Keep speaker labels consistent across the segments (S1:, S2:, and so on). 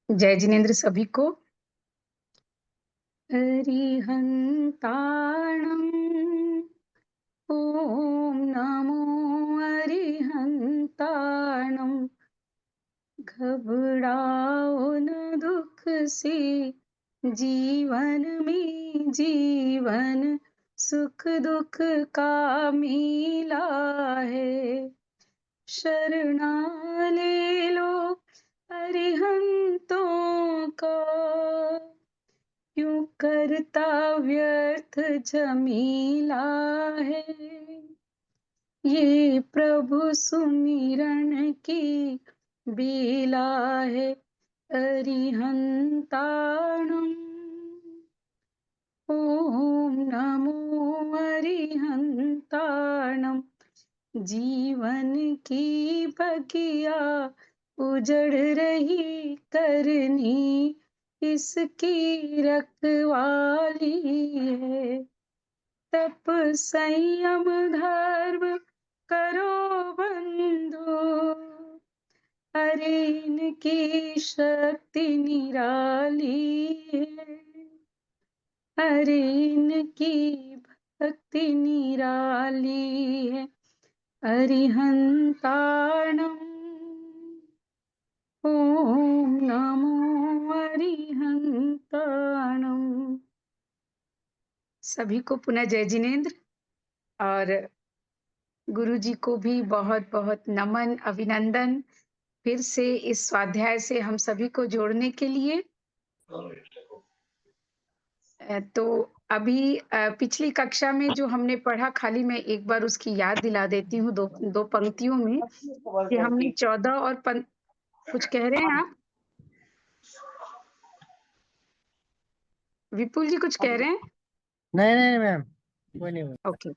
S1: जय जिनेन्द्र सभी को। अरिहन्ताणम् ॐ नमो अरिहन्ताणम्। घबराओ न दुख से, जीवन में जीवन सुख दुख का मेला है। शरणा ले लो अरिहंतों का, क्यों करता व्यर्थ झमेला है। ये प्रभु सुमिरन की बेला है। अरिहंताणम् ॐ नमो अरिहंताणम्। जीवन की बगिया उजड़ रही करनी इसकी रखवाली है। तप संयम धर्म करो बंधु, अरे इनकी शक्ति निराली है। अरे इनकी भक्ति निराली है। अरिहंताणम् ॐ नमो अरिहंताणम्। सभी को पुनः जय जिनेन्द्र, और गुरुजी को भी बहुत बहुत नमन अभिनंदन फिर से इस स्वाध्याय से हम सभी को जोड़ने के लिए। तो अभी पिछली कक्षा में जो हमने पढ़ा, खाली मैं एक बार उसकी याद दिला देती हूँ दो पंक्तियों में, कि हमने 14 और कुछ कह रहे हैं आप? विपुल जी कुछ कह रहे हैं?
S2: नहीं नहीं मैम, कोई नहीं।
S1: ओके।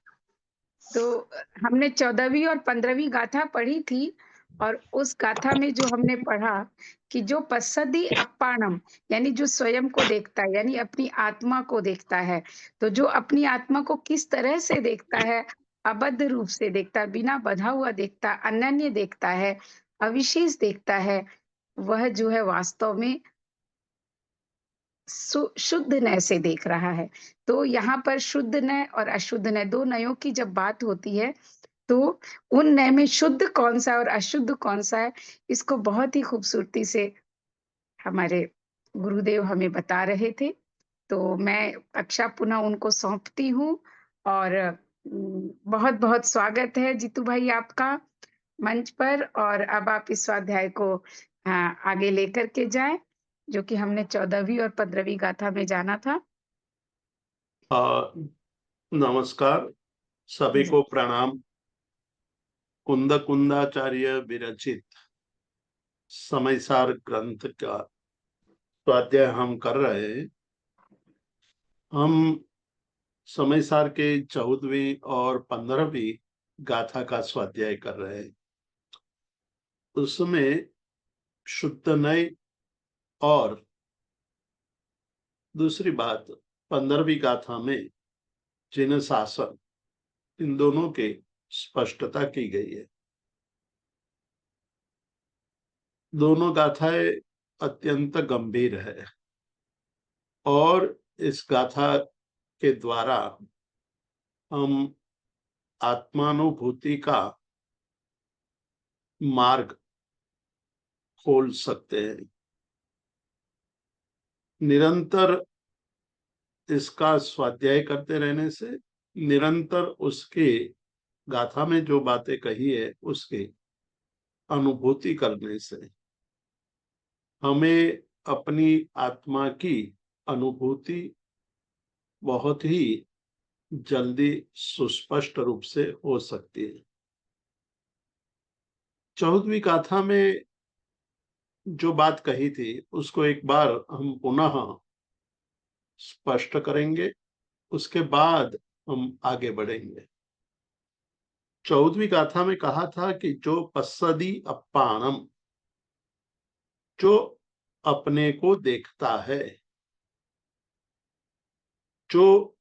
S1: तो हमने 14वीं और 15वीं गाथा पढ़ी थी, और उस गाथा में जो हमने पढ़ा कि जो पश्यति अप्पाणम, यानी जो स्वयं को देखता है, यानी अपनी आत्मा को देखता है, तो जो अपनी आत्मा को किस तरह से देखता है, अबद्ध रूप से देखता है, बिना बंधा हुआ देखता है, अनन्य देखता है, अविशेष देखता है, वह जो है वास्तव में शुद्ध नय से देख रहा है। तो यहाँ पर शुद्ध नय और अशुद्ध नय, दो नयों की जब बात होती है, तो उन नय में शुद्ध कौन सा है और अशुद्ध कौन सा है, इसको बहुत ही खूबसूरती से हमारे गुरुदेव हमें बता रहे थे। तो मैं कक्षा पुनः उनको सौंपती हूँ, और बहुत बहुत स्वागत है जीतू भाई आपका मंच पर। और अब आप इस स्वाध्याय को आगे लेकर के जाएं, जो कि हमने 14वीं और 15वीं गाथा में जाना था।
S3: नमस्कार, सभी को प्रणाम। कुंद कुंदाचार्य विरचित समयसार ग्रंथ का स्वाध्याय हम कर रहे हैं। हम समयसार के 14वीं और 15वीं गाथा का स्वाध्याय कर रहे हैं। उसमें शुद्ध नय और दूसरी बात 15वीं गाथा में जिन शासन, इन दोनों के स्पष्टता की गई है। दोनों गाथाएं अत्यंत गंभीर है, और इस गाथा के द्वारा हम आत्मानुभूति का मार्ग खोल सकते हैं। निरंतर इसका स्वाध्याय करते रहने से, निरंतर उसके गाथा में जो बातें कही है उसकी अनुभूति करने से हमें अपनी आत्मा की अनुभूति बहुत ही जल्दी सुस्पष्ट रूप से हो सकती है। 14वीं गाथा में जो बात कही थी उसको एक बार हम पुनः स्पष्ट करेंगे, उसके बाद हम आगे बढ़ेंगे। 14वीं गाथा में कहा था कि जो पश्यति अप्पाणम, जो अपने को देखता है, जो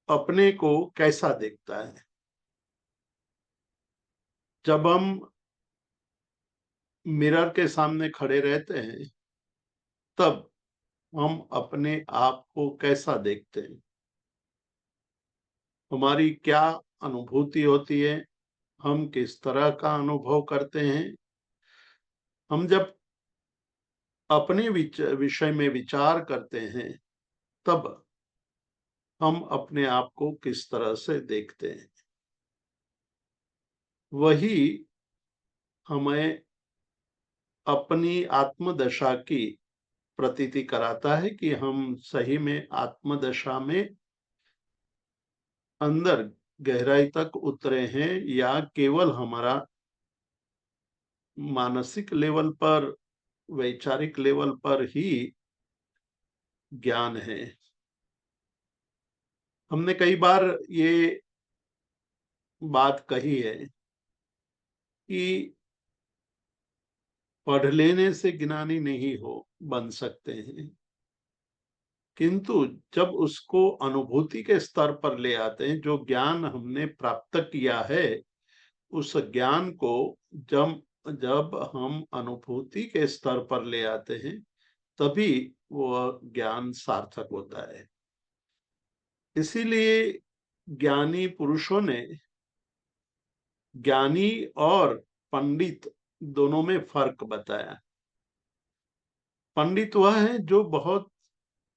S3: अपने को कैसा देखता है। जब हम मिरर के सामने खड़े रहते हैं तब हम अपने आप को कैसा देखते हैं, हमारी क्या अनुभूति होती है, हम किस तरह का अनुभव करते हैं। हम जब अपने विषय में विचार करते हैं तब हम अपने आप को किस तरह से देखते हैं, वही हमें अपनी आत्मदशा की प्रतीति कराता है कि हम सही में आत्मदशा में अंदर गहराई तक उतरे हैं या केवल हमारा मानसिक लेवल पर, वैचारिक लेवल पर ही ज्ञान है। हमने कई बार ये बात कही है कि पढ़ लेने से ज्ञानी नहीं बन सकते हैं, किंतु जब उसको अनुभूति के स्तर पर ले आते हैं, जो ज्ञान हमने प्राप्त किया है उस ज्ञान को जब जब हम अनुभूति के स्तर पर ले आते हैं तभी वह ज्ञान सार्थक होता है। इसीलिए ज्ञानी पुरुषों ने ज्ञानी और पंडित दोनों में फर्क बताया। पंडित वह है जो बहुत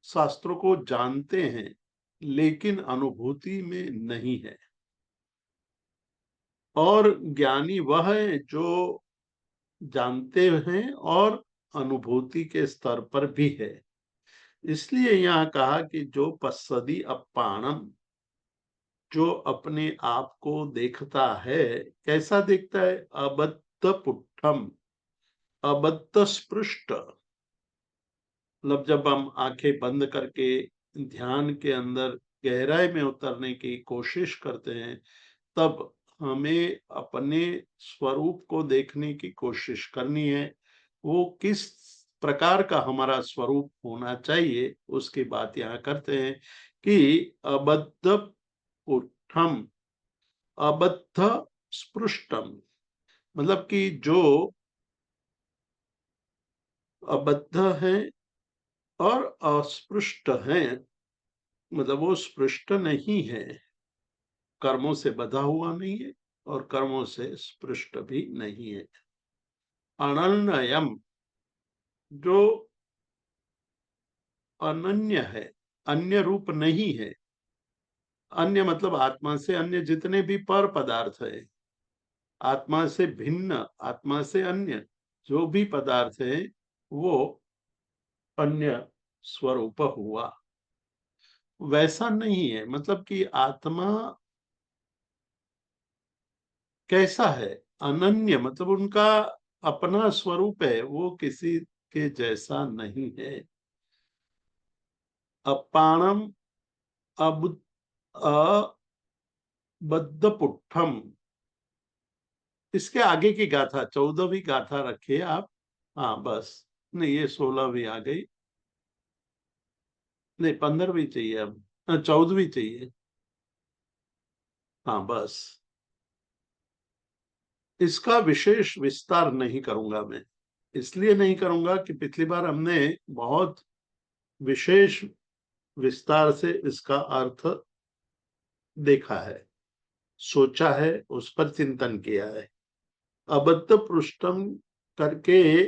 S3: शास्त्रों को जानते हैं लेकिन अनुभूति में नहीं है, और ज्ञानी वह है जो जानते हैं और अनुभूति के स्तर पर भी है। इसलिए यहाँ कहा कि जो पश्यति अप्पाणम, जो अपने आप को देखता है, कैसा देखता है, अबद्ध पुट्ठम, अबद्ध स्पृष्ट। मतलब जब हम आंखें बंद करके ध्यान के अंदर गहराई में उतरने की कोशिश करते हैं तब हमें अपने स्वरूप को देखने की कोशिश करनी है। वो किस प्रकार का हमारा स्वरूप होना चाहिए उसकी बात यहाँ करते हैं कि अबद्ध पुट्ठम, अबद्ध स्पृष्टम, मतलब कि जो अबद्ध है और अस्पृष्ट है, मतलब वो स्पृष्ट नहीं है, कर्मों से बंधा हुआ नहीं है और कर्मों से स्पृष्ट भी नहीं है। अनन्यम, जो अनन्य है, अन्य रूप नहीं है। अन्य मतलब आत्मा से अन्य जितने भी पर पदार्थ है, आत्मा से भिन्न, आत्मा से अन्य जो भी पदार्थ है वो अन्य स्वरूप हुआ, वैसा नहीं है। मतलब कि आत्मा कैसा है, अनन्य, मतलब उनका अपना स्वरूप है, वो किसी के जैसा नहीं है। अपाणम, अबद्धपुट्ठम, इसके आगे की गाथा 14वीं गाथा रखिए आप। हाँ बस, नहीं ये 16वीं आ गई, नहीं 15वीं चाहिए, अब 14वीं चाहिए। हाँ बस, इसका विशेष विस्तार नहीं करूंगा मैं, इसलिए नहीं करूंगा कि पिछली बार हमने बहुत विशेष विस्तार से इसका अर्थ देखा है, सोचा है, उस पर चिंतन किया है। अबद्ध पृष्ठम करके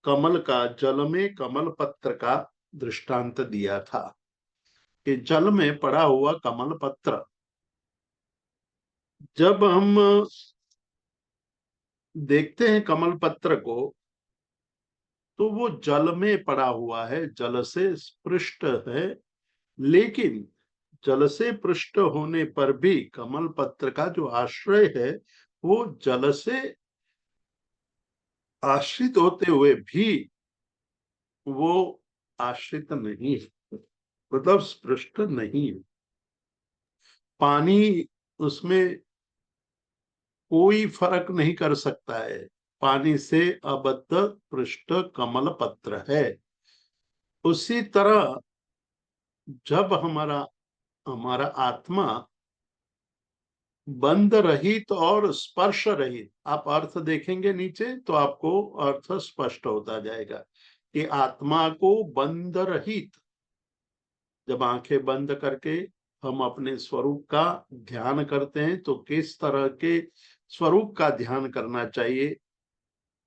S3: कमल का, जल में कमल पत्र का दृष्टांत दिया था कि जल में पड़ा हुआ कमल पत्र जब हम देखते हैं कमल पत्र को तो वो जल में पड़ा हुआ है, जल से स्पृष्ट है, लेकिन जल से पृष्ठ होने पर भी कमल पत्र का जो आश्रय है वो जल से आश्रित होते हुए भी वो आश्रित नहीं है, मतलब स्पृष्ट नहीं है। पानी, उसमें कोई फर्क नहीं कर सकता है, पानी से अबद्ध पृष्ठ कमल पत्र है। उसी तरह जब हमारा हमारा आत्मा बंध रहित और स्पर्श रहित, आप अर्थ देखेंगे नीचे तो आपको अर्थ स्पष्ट होता जाएगा कि आत्मा को बंध रहित, जब आंखें बंद करके हम अपने स्वरूप का ध्यान करते हैं तो किस तरह के स्वरूप का ध्यान करना चाहिए।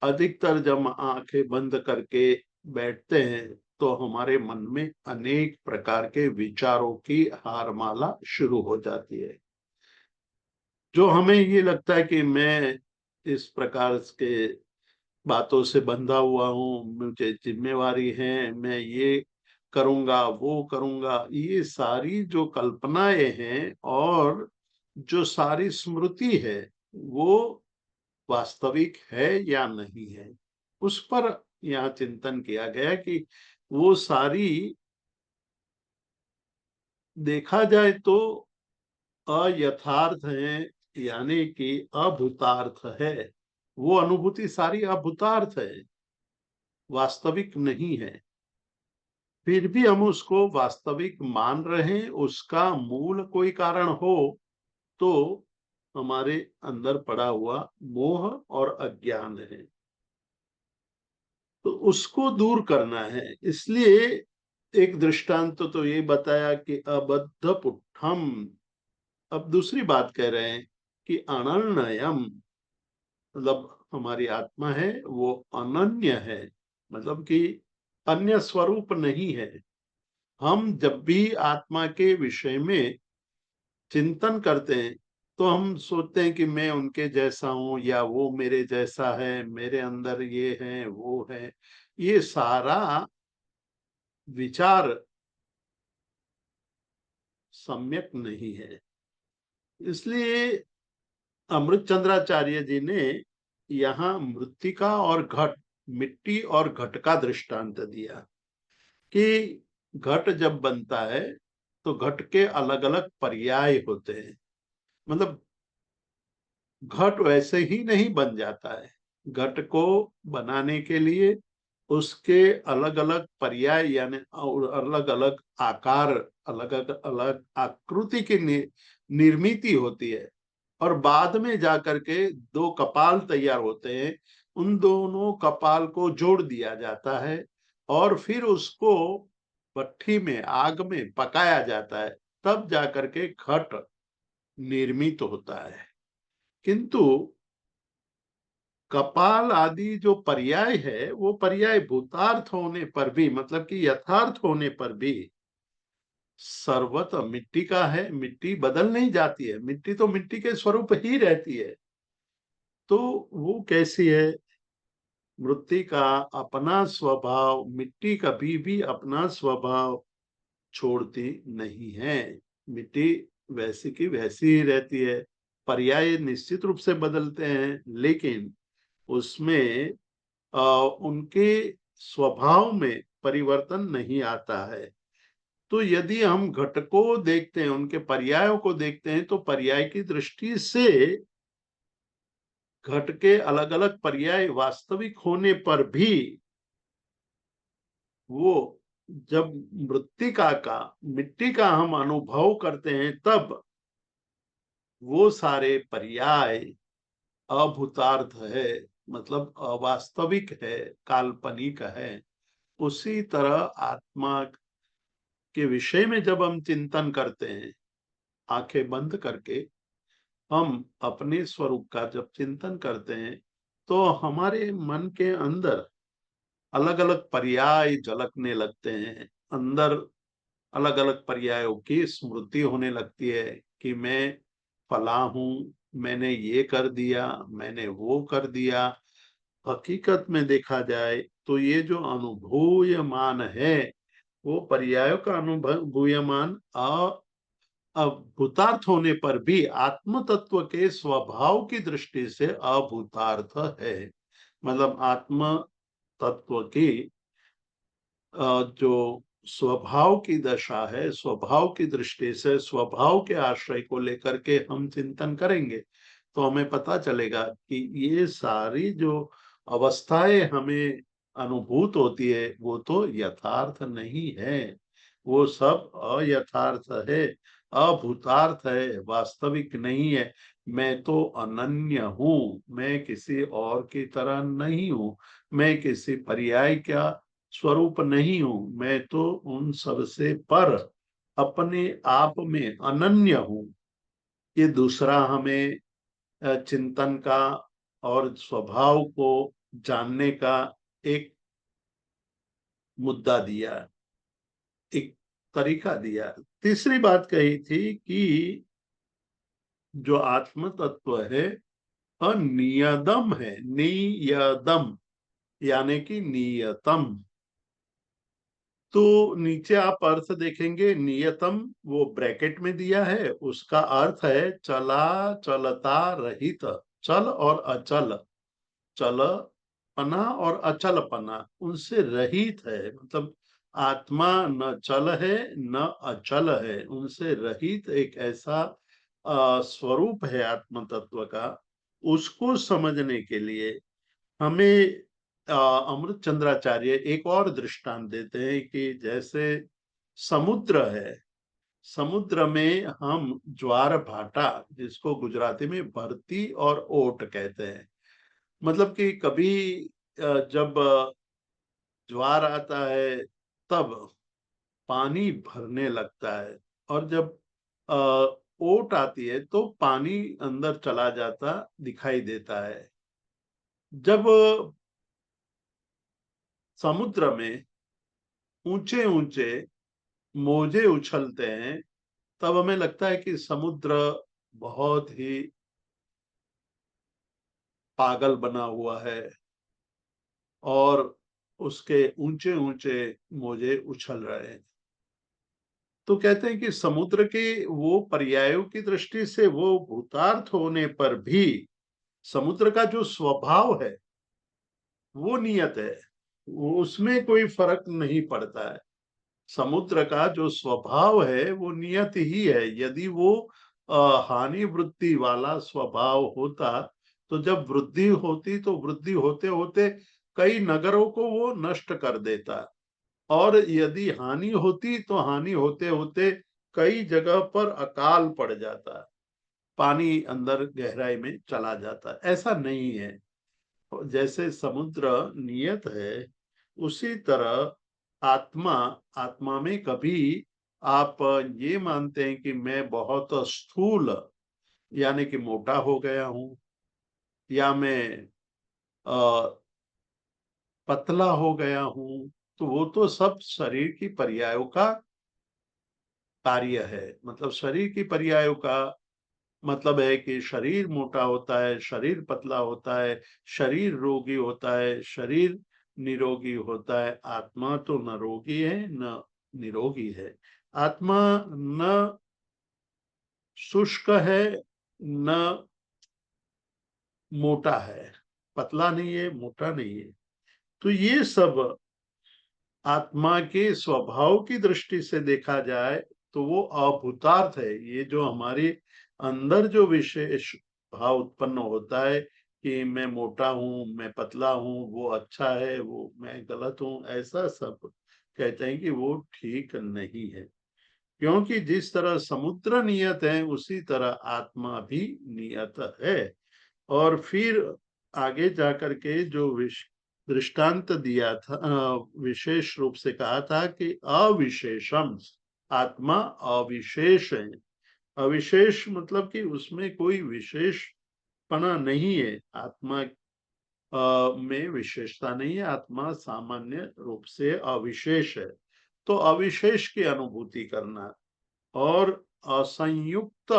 S3: अधिकतर जब आंखें बंद करके बैठते हैं तो हमारे मन में अनेक प्रकार के विचारों की हारमाला शुरू हो जाती है, जो हमें ये लगता है कि मैं इस प्रकार के बातों से बंधा हुआ हूँ, मुझे जिम्मेवारी है, मैं ये करूंगा वो करूंगा। ये सारी जो कल्पनाएं हैं और जो सारी स्मृति है वो वास्तविक है या नहीं है, उस पर यहाँ चिंतन किया गया कि वो सारी देखा जाए तो अयथार्थ है, यानी कि अभूतार्थ है। वो अनुभूति सारी अभूतार्थ है, वास्तविक नहीं है। फिर भी हम उसको वास्तविक मान रहे हैं, उसका मूल कोई कारण हो तो हमारे अंदर पड़ा हुआ मोह और अज्ञान है, तो उसको दूर करना है। इसलिए एक दृष्टांत तो ये बताया कि अबद्ध पुट्ठम। अब दूसरी बात कह रहे हैं कि अनन्यम, मतलब हमारी आत्मा है वो अनन्य है, मतलब कि अन्य स्वरूप नहीं है। हम जब भी आत्मा के विषय में चिंतन करते हैं तो हम सोचते हैं कि मैं उनके जैसा हूं या वो मेरे जैसा है, मेरे अंदर ये है वो है। ये सारा विचार सम्यक नहीं है। इसलिए अमृत चंद्राचार्य जी ने यहाँ मृत्तिका और घट, मिट्टी और घट का दृष्टांत दिया कि घट जब बनता है तो घट के अलग अलग पर्याय होते हैं। मतलब घट वैसे ही नहीं बन जाता है, घट को बनाने के लिए उसके अलग अलग पर्याय यानी अलग अलग आकार, अलग अलग आकृति की निर्मिति होती है, और बाद में जाकर के दो कपाल तैयार होते हैं। उन दोनों कपाल को जोड़ दिया जाता है और फिर उसको भट्ठी में, आग में पकाया जाता है, तब जाकर के घट निर्मित होता है। किंतु कपाल आदि जो पर्याय है वो पर्याय भूतार्थ होने पर भी, मतलब कि यथार्थ होने पर भी सर्वत मिट्टी का है। मिट्टी बदल नहीं जाती है, मिट्टी तो मिट्टी के स्वरूप ही रहती है। तो वो कैसी है? मृत्ति का अपना स्वभाव, मिट्टी कभी भी अपना स्वभाव छोड़ती नहीं है। मिट्टी वैसी की वैसी ही रहती है। पर्याय निश्चित रूप से बदलते हैं, लेकिन उसमें उनके स्वभाव में परिवर्तन नहीं आता है। तो यदि हम घट को देखते हैं, उनके पर्यायों को देखते हैं, तो पर्याय की दृष्टि से घट के अलग अलग पर्याय वास्तविक होने पर भी वो जब मृत्तिका का, मिट्टी का हम अनुभव करते हैं तब वो सारे पर्याय अभूतार्थ है, मतलब अवास्तविक है, काल्पनिक है। उसी तरह आत्मा के विषय में जब हम चिंतन करते हैं आंखें बंद करके, हम अपने स्वरूप का जब चिंतन करते हैं तो हमारे मन के अंदर अलग अलग पर्याय झलकने लगते हैं। अंदर अलग अलग पर्यायों की स्मृति होने लगती है कि मैं फला हूं, मैंने ये कर दिया, मैंने वो कर दिया। हकीकत में देखा जाए तो ये जो अनुभूयमान है वो पर्यायों का अनुभूयमान अभूतार्थ होने पर भी आत्म तत्व के स्वभाव की दृष्टि से अभूतार्थ है। मतलब आत्म तत्व की जो स्वभाव की दशा है, स्वभाव की दृष्टि से, स्वभाव के आश्रय को लेकर के हम चिंतन करेंगे तो हमें पता चलेगा कि ये सारी जो अवस्थाएं हमें अनुभूत होती है वो तो यथार्थ नहीं है, वो सब अयथार्थ है, अभूतार्थ है, वास्तविक नहीं है। मैं तो अनन्य हूँ, मैं किसी और की तरह नहीं हूँ, मैं किसी पर्याय का स्वरूप नहीं हूं, मैं तो उन सबसे पर अपने आप में अनन्य हूं। ये दूसरा हमें चिंतन का और स्वभाव को जानने का एक मुद्दा दिया, एक तरीका दिया। तीसरी बात कही थी कि जो आत्म तत्व है अनियदम है, नियदम यानी कि नियतम। तो नीचे आप अर्थ देखेंगे, नियतम वो ब्रैकेट में दिया है, उसका अर्थ है चला चलता रहित, चल और अचल, चल पना और अचल पना उनसे रहित है। मतलब आत्मा न चल है न अचल है, उनसे रहित एक ऐसा स्वरूप है आत्म तत्व का। उसको समझने के लिए हमें अमृत चंद्राचार्य एक और दृष्टांत देते हैं कि जैसे समुद्र है, समुद्र में हम ज्वार भाटा, जिसको गुजराती में भरती और ओट कहते हैं, मतलब कि कभी जब ज्वार आता है तब पानी भरने लगता है, और जब ओट आती है तो पानी अंदर चला जाता दिखाई देता है। जब समुद्र में ऊंचे ऊंचे मोजे उछलते हैं तब हमें लगता है कि समुद्र बहुत ही पागल बना हुआ है और उसके ऊंचे ऊंचे मोजे उछल रहे हैं। तो कहते हैं कि समुद्र के वो पर्यायों की दृष्टि से वो भूतार्थ होने पर भी समुद्र का जो स्वभाव है वो नियत है, उसमें कोई फर्क नहीं पड़ता है। समुद्र का जो स्वभाव है वो नियत ही है। यदि वो हानि वृद्धि वाला स्वभाव होता तो जब वृद्धि होती तो वृद्धि होते होते कई नगरों को वो नष्ट कर देता, और यदि हानि होती तो हानि होते होते कई जगह पर अकाल पड़ जाता, पानी अंदर गहराई में चला जाता। ऐसा नहीं है। जैसे समुद्र नियत है उसी तरह आत्मा, आत्मा में कभी आप ये मानते हैं कि मैं बहुत स्थूल यानी कि मोटा हो गया हूं, या मैं पतला हो गया हूं, तो वो तो सब शरीर की पर्यायों का कार्य है। मतलब शरीर की पर्यायों का मतलब है कि शरीर मोटा होता है, शरीर पतला होता है, शरीर रोगी होता है, शरीर निरोगी होता है। आत्मा तो न रोगी है न निरोगी है। आत्मा न शुष्क है न मोटा है, पतला नहीं है मोटा नहीं है। तो ये सब आत्मा के स्वभाव की दृष्टि से देखा जाए तो वो अभूतार्थ है। ये जो हमारे अंदर जो विशेष भाव उत्पन्न होता है कि मैं मोटा हूं, मैं पतला हूं, वो अच्छा है, वो मैं गलत हूं, ऐसा सब कहते हैं कि वो ठीक नहीं है। क्योंकि जिस तरह समुद्र नियत है उसी तरह आत्मा भी नियत है। और फिर आगे जाकर के जो दृष्टांत दिया था, विशेष रूप से कहा था कि अविशेषम, आत्मा अविशेष है। अविशेष मतलब कि उसमें कोई विशेषपना नहीं है। आत्मा में विशेषता नहीं है, आत्मा सामान्य रूप से अविशेष है। तो अविशेष की अनुभूति करना। और असंयुक्त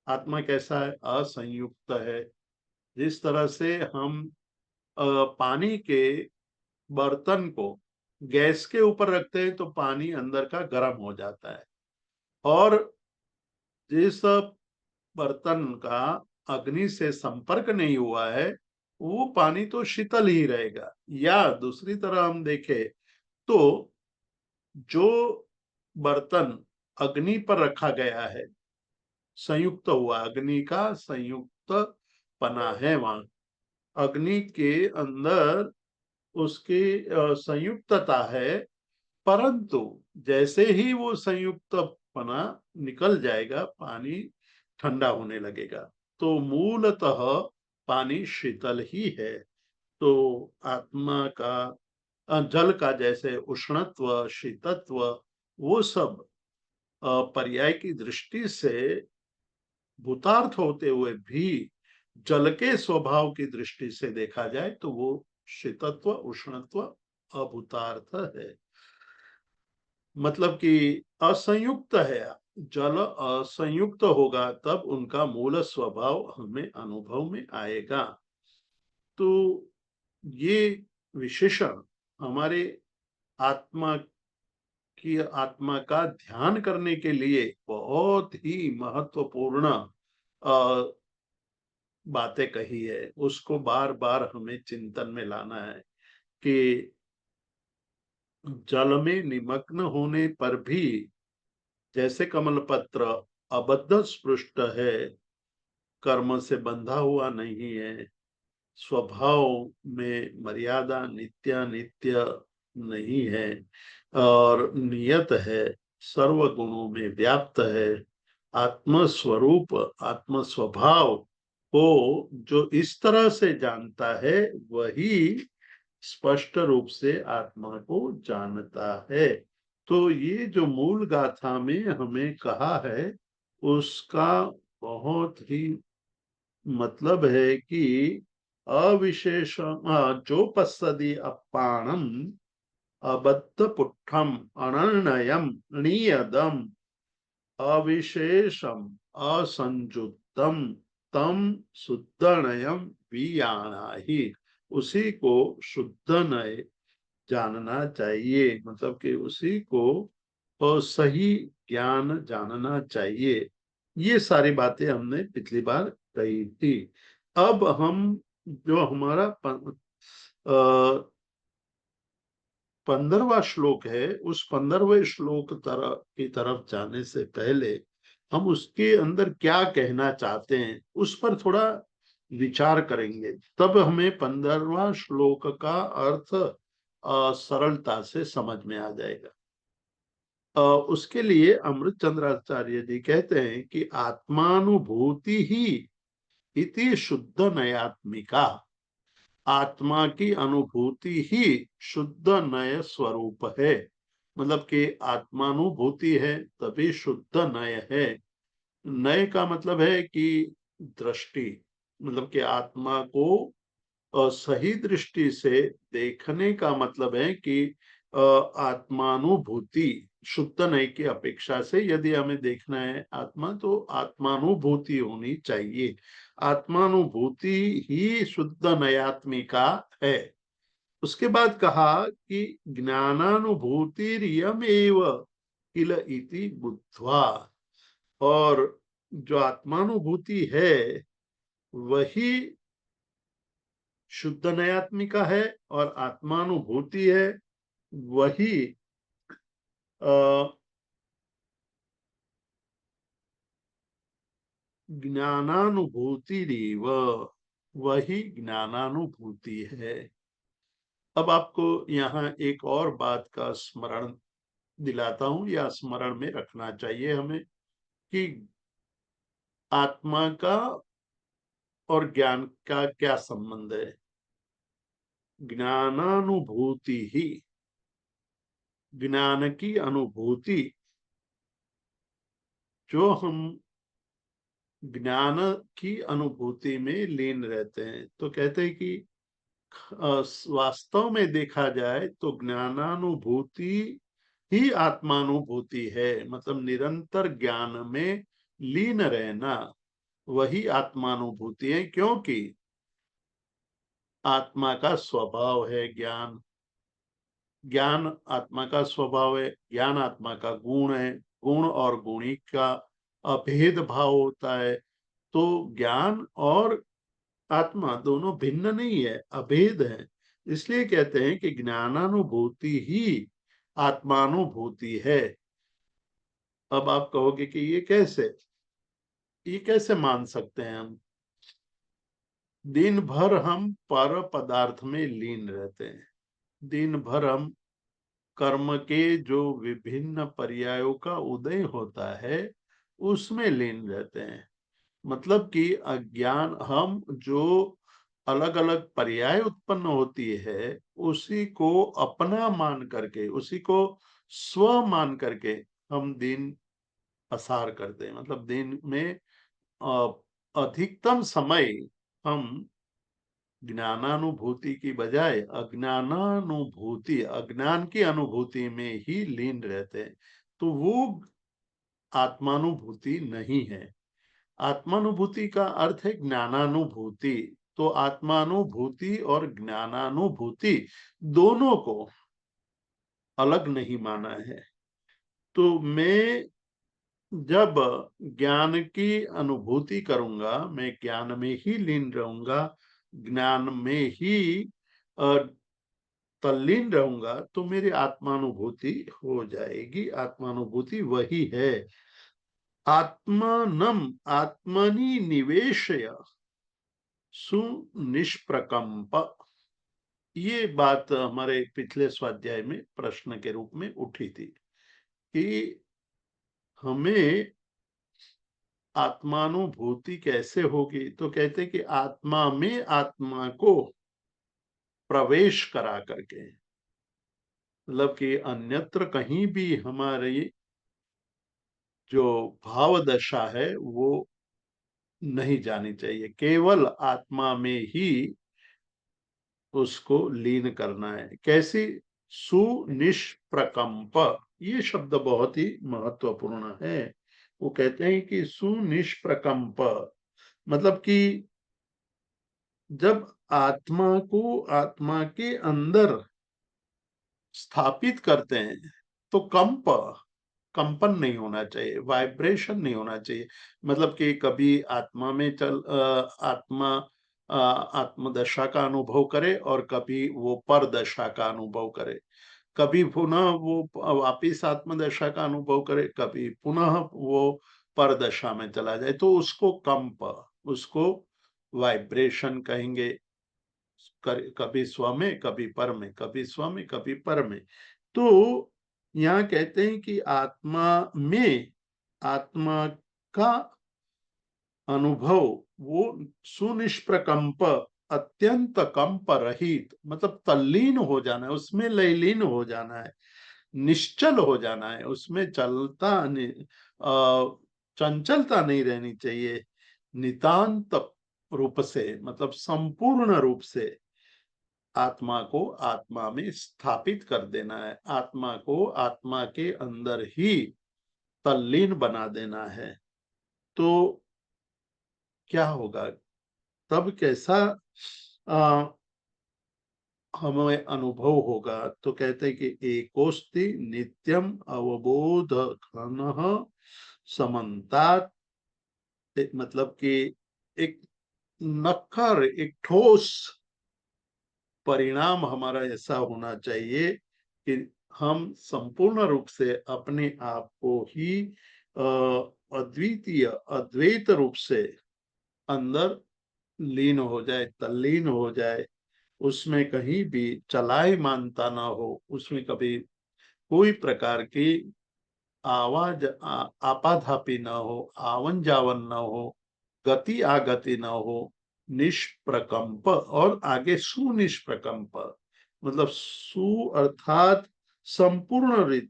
S3: आत्मा कैसा है? असंयुक्त है। जिस तरह से हम पानी के बर्तन को गैस के ऊपर रखते हैं तो पानी अंदर का गर्म हो जाता है, और जिस बर्तन का अग्नि से संपर्क नहीं हुआ है वो पानी तो शीतल ही रहेगा। या दूसरी तरह हम देखें तो जो बर्तन अग्नि पर रखा गया है, संयुक्त हुआ, अग्नि का संयुक्त पना है वहां, अग्नि के अंदर उसकी संयुक्तता है, परंतु जैसे ही वो संयुक्त पना निकल जाएगा पानी ठंडा होने लगेगा। तो मूलतः पानी शीतल ही है। तो आत्मा का जल का जैसे उष्णत्व, शीतत्व, वो सब पर्याय की दृष्टि से भूतार्थ होते हुए भी जल के स्वभाव की दृष्टि से देखा जाए तो वो शीतत्व, उष्णत्व अभूतार्थ है, मतलब कि असंयुक्त है। जल असंयुक्त होगा तब उनका मूल स्वभाव हमें अनुभव में आएगा। तो ये विशेषण हमारे आत्मा आत्मा का ध्यान करने के लिए बहुत ही महत्वपूर्ण बातें कही है। उसको बार बार हमें चिंतन में लाना है कि जल में निमग्न होने पर भी जैसे कमल पत्र अबद्ध स्पृष्ट है, कर्म से बंधा हुआ नहीं है, स्वभाव में मर्यादा नित्य नहीं है और नियत है, सर्व गुणों में व्याप्त है, आत्म स्वरूप आत्म स्वभाव को जो इस तरह से जानता है वही स्पष्ट रूप से आत्मा को जानता है। तो ये जो मूल गाथा में हमें कहा है उसका बहुत ही मतलब है कि अविशेष जो पश्यति अपाणम अबद्ध पुट्ठम अनन्यम नियदम अविशेषम असंजुतम तम शुद्धनयम वियाना ही, उसी को शुद्ध नय जानना चाहिए, मतलब कि उसी को सही ज्ञान जानना चाहिए। ये सारी बातें हमने पिछली बार कही थी। अब हम जो हमारा 15वां श्लोक है, उस 15वें श्लोक की तरफ जाने से पहले हम उसके अंदर क्या कहना चाहते हैं उस पर थोड़ा विचार करेंगे, तब हमें 15वां श्लोक का अर्थ सरलता से समझ में आ जाएगा। उसके लिए अमृत चंद्राचार्य जी कहते हैं कि आत्मानुभूति ही इति शुद्ध नयात्मिका, आत्मा की अनुभूति ही शुद्ध नय स्वरूप है, मतलब कि आत्मानुभूति है तभी शुद्ध नय है। नय का मतलब है कि दृष्टि, मतलब कि आत्मा को सही दृष्टि से देखने का मतलब है कि आत्मानुभूति शुद्ध नय की अपेक्षा से यदि हमें देखना है आत्मा तो आत्मानुभूति होनी चाहिए। आत्मानुभूति ही शुद्ध नयात्मिका है। उसके बाद कहा कि ज्ञानानुभूतिरियमेव किल इति बुद्ध्वा, और जो आत्मानुभूति है वही शुद्ध नयात्मिका है और आत्मानुभूति है वही ज्ञानानुभूतिरेव, वही ज्ञानानुभूति है। अब आपको यहाँ एक और बात का स्मरण दिलाता हूं या स्मरण में रखना चाहिए हमें कि आत्मा का और ज्ञान का क्या संबंध है। ज्ञानानुभूति ही, ज्ञान की अनुभूति, जो हम ज्ञान की अनुभूति में लीन रहते हैं तो कहते हैं कि वास्तव में देखा जाए तो ज्ञानानुभूति ही आत्मानुभूति है, मतलब निरंतर ज्ञान में लीन रहना वही आत्मानुभूति है, क्योंकि आत्मा का स्वभाव है ज्ञान, ज्ञान आत्मा का स्वभाव है, ज्ञान आत्मा का गुण है, गुण और गुणी का अभेद भाव होता है। तो ज्ञान और आत्मा दोनों भिन्न नहीं है, अभेद है। इसलिए कहते हैं कि ज्ञानानुभूति ही आत्मानुभूति है। अब आप कहोगे कि ये कैसे मान सकते हैं हम? दिन भर हम पर पदार्थ में लीन रहते हैं, दिन भर हम कर्म के जो विभिन्न पर्यायों का उदय होता है उसमें लीन रहते हैं, मतलब कि अज्ञान, हम जो अलग अलग पर्याय उत्पन्न होती है, उसी को अपना मान करके, उसी को स्व मान करके हम दिन पसार करते हैं। मतलब दिन में अधिकतम समय हम ज्ञानानुभूति की बजाय अज्ञानानुभूति, अज्ञान की अनुभूति में ही लीन रहते हैं। तो वो आत्मानुभूति नहीं है। आत्मानुभूति का अर्थ है ज्ञानानुभूति। तो आत्मानुभूति और ज्ञानानुभूति दोनों को अलग नहीं माना है। तो मैं जब ज्ञान की अनुभूति करूंगा, मैं ज्ञान में ही लीन रहूंगा, ज्ञान में ही तल्लीन रहूंगा, तो मेरी आत्मानुभूति हो जाएगी। आत्मानुभूति वही है। आत्मानम आत्मनि निवेशय सुनिष्प्रकंप। ये बात हमारे पिछले स्वाध्याय में प्रश्न के रूप में उठी थी कि हमें आत्मानुभूति कैसे होगी। तो कहते कि आत्मा में आत्मा को प्रवेश करा करके, मतलब कि अन्यत्र कहीं भी हमारी जो भाव दशा है वो नहीं जानी चाहिए, केवल आत्मा में ही उसको लीन करना है। कैसी? सुनिष्प्रकंप। ये शब्द बहुत ही महत्वपूर्ण है। वो कहते हैं कि सुनिष्प्रकंप मतलब कि जब आत्मा को आत्मा के अंदर स्थापित करते हैं तो कंपन नहीं होना चाहिए, वाइब्रेशन नहीं होना चाहिए। मतलब कि कभी आत्मा में आत्मदशा का अनुभव करे और कभी वो पर दशा का अनुभव करे, कभी पुनः वो वापिस आत्मदशा का अनुभव करे, कभी पुनः वो पर दशा में चला जाए, तो उसको उसको वाइब्रेशन कहेंगे। कभी स्व में, कभी पर में, कभी स्व में, कभी पर में। तो यहाँ कहते हैं कि आत्मा में आत्मा का अनुभव वो सुनिष्प्रकंप, अत्यंत कंप रहित, मतलब तल्लीन हो जाना है, उसमें लयलीन हो जाना है, निश्चल हो जाना है, उसमें चंचलता नहीं रहनी चाहिए। नितांत रूप से, मतलब संपूर्ण रूप से आत्मा को आत्मा में स्थापित कर देना है, आत्मा को आत्मा के अंदर ही तल्लीन बना देना है। तो क्या होगा तब? कैसा हमें अनुभव होगा? तो कहते हैं कि एकोस्ति नित्यम अवबोध घन समन्तात। मतलब कि एक नक्कर, एक ठोस परिणाम हमारा ऐसा होना चाहिए कि हम संपूर्ण रूप से अपने आप को ही अद्वितीय अद्वैत रूप से अंदर लीन हो जाए, तल्लीन हो जाए, उसमें कहीं भी चलाई मानता ना हो, उसमें कभी कोई प्रकार की आवाज आपाधापी ना हो, आवन जावन ना हो, गति आगति ना हो, निष्प्रकंप। और आगे सुनिष्प्रकंप, मतलब सु अर्थात संपूर्ण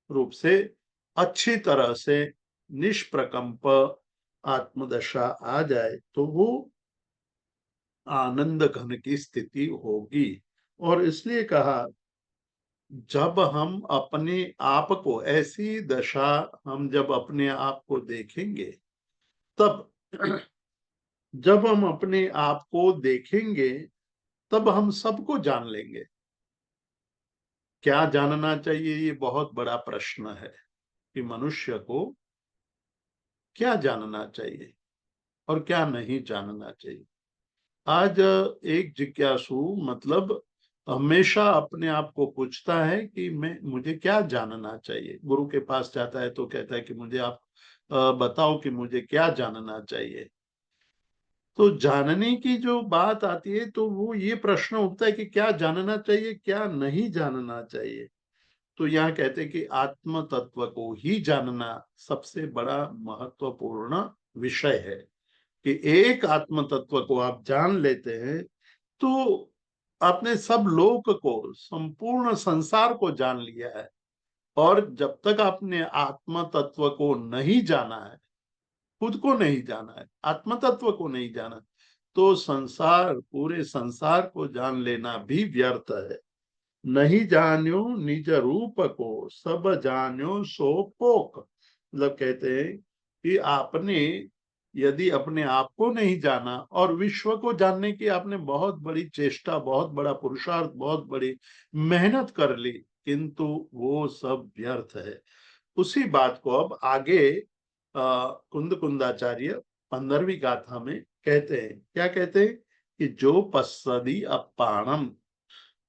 S3: रूप से अच्छी तरह से निष्प्रकंप आत्मदशा आ जाए तो वो आनंद घन की स्थिति होगी। और इसलिए कहा, जब हम अपने आप को, ऐसी दशा हम जब अपने आप को देखेंगे, तब जब हम अपने आप को देखेंगे तब हम सबको जान लेंगे। क्या जानना चाहिए? ये बहुत बड़ा प्रश्न है कि मनुष्य को क्या जानना चाहिए और क्या नहीं जानना चाहिए। आज एक जिज्ञासु मतलब हमेशा अपने आप को पूछता है कि मुझे क्या जानना चाहिए। गुरु के पास जाता है तो कहता है कि मुझे आप बताओ कि मुझे क्या जानना चाहिए। तो जानने की जो बात आती है तो वो ये प्रश्न उठता है कि क्या जानना चाहिए, क्या नहीं जानना चाहिए। तो यहाँ कहते हैं कि आत्म तत्व को ही जानना सबसे बड़ा महत्वपूर्ण विषय है। कि एक आत्म तत्व को आप जान लेते हैं तो आपने सब लोक को, संपूर्ण संसार को जान लिया है। और जब तक आपने आत्म तत्व को नहीं जाना है, खुद को नहीं जाना है, आत्म तत्व को नहीं जाना, तो संसार, पूरे संसार को जान लेना भी व्यर्थ है। नहीं जान्यो निज रूप को, सब जान्यो सो पोक। मतलब कहते हैं कि आपने यदि अपने आप को नहीं जाना और विश्व को जानने की आपने बहुत बड़ी चेष्टा, बहुत बड़ा पुरुषार्थ, बहुत बड़ी मेहनत कर ली, किंतु वो सब व्यर्थ है। उसी बात को अब आगे कुंद कुंदाचार्य 15वीं गाथा में कहते हैं। क्या कहते हैं कि जो पश्यति अपाणम,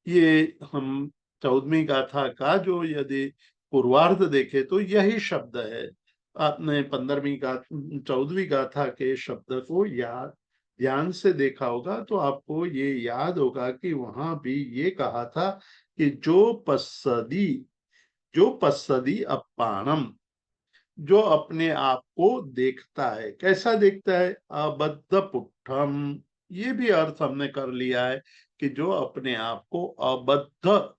S3: ये हम 14वीं गाथा का जो यदि पूर्वार्ध देखे तो यही शब्द है। आपने 14वीं गाथा के शब्द को याद ध्यान से देखा होगा तो आपको ये याद होगा कि वहां भी ये कहा था कि जो पश्यति अपाणम, जो अपने आप को देखता है। कैसा देखता है? अबद्ध पुट्ठम। ये भी अर्थ हमने कर लिया है कि जो अपने आप को अबद्ध,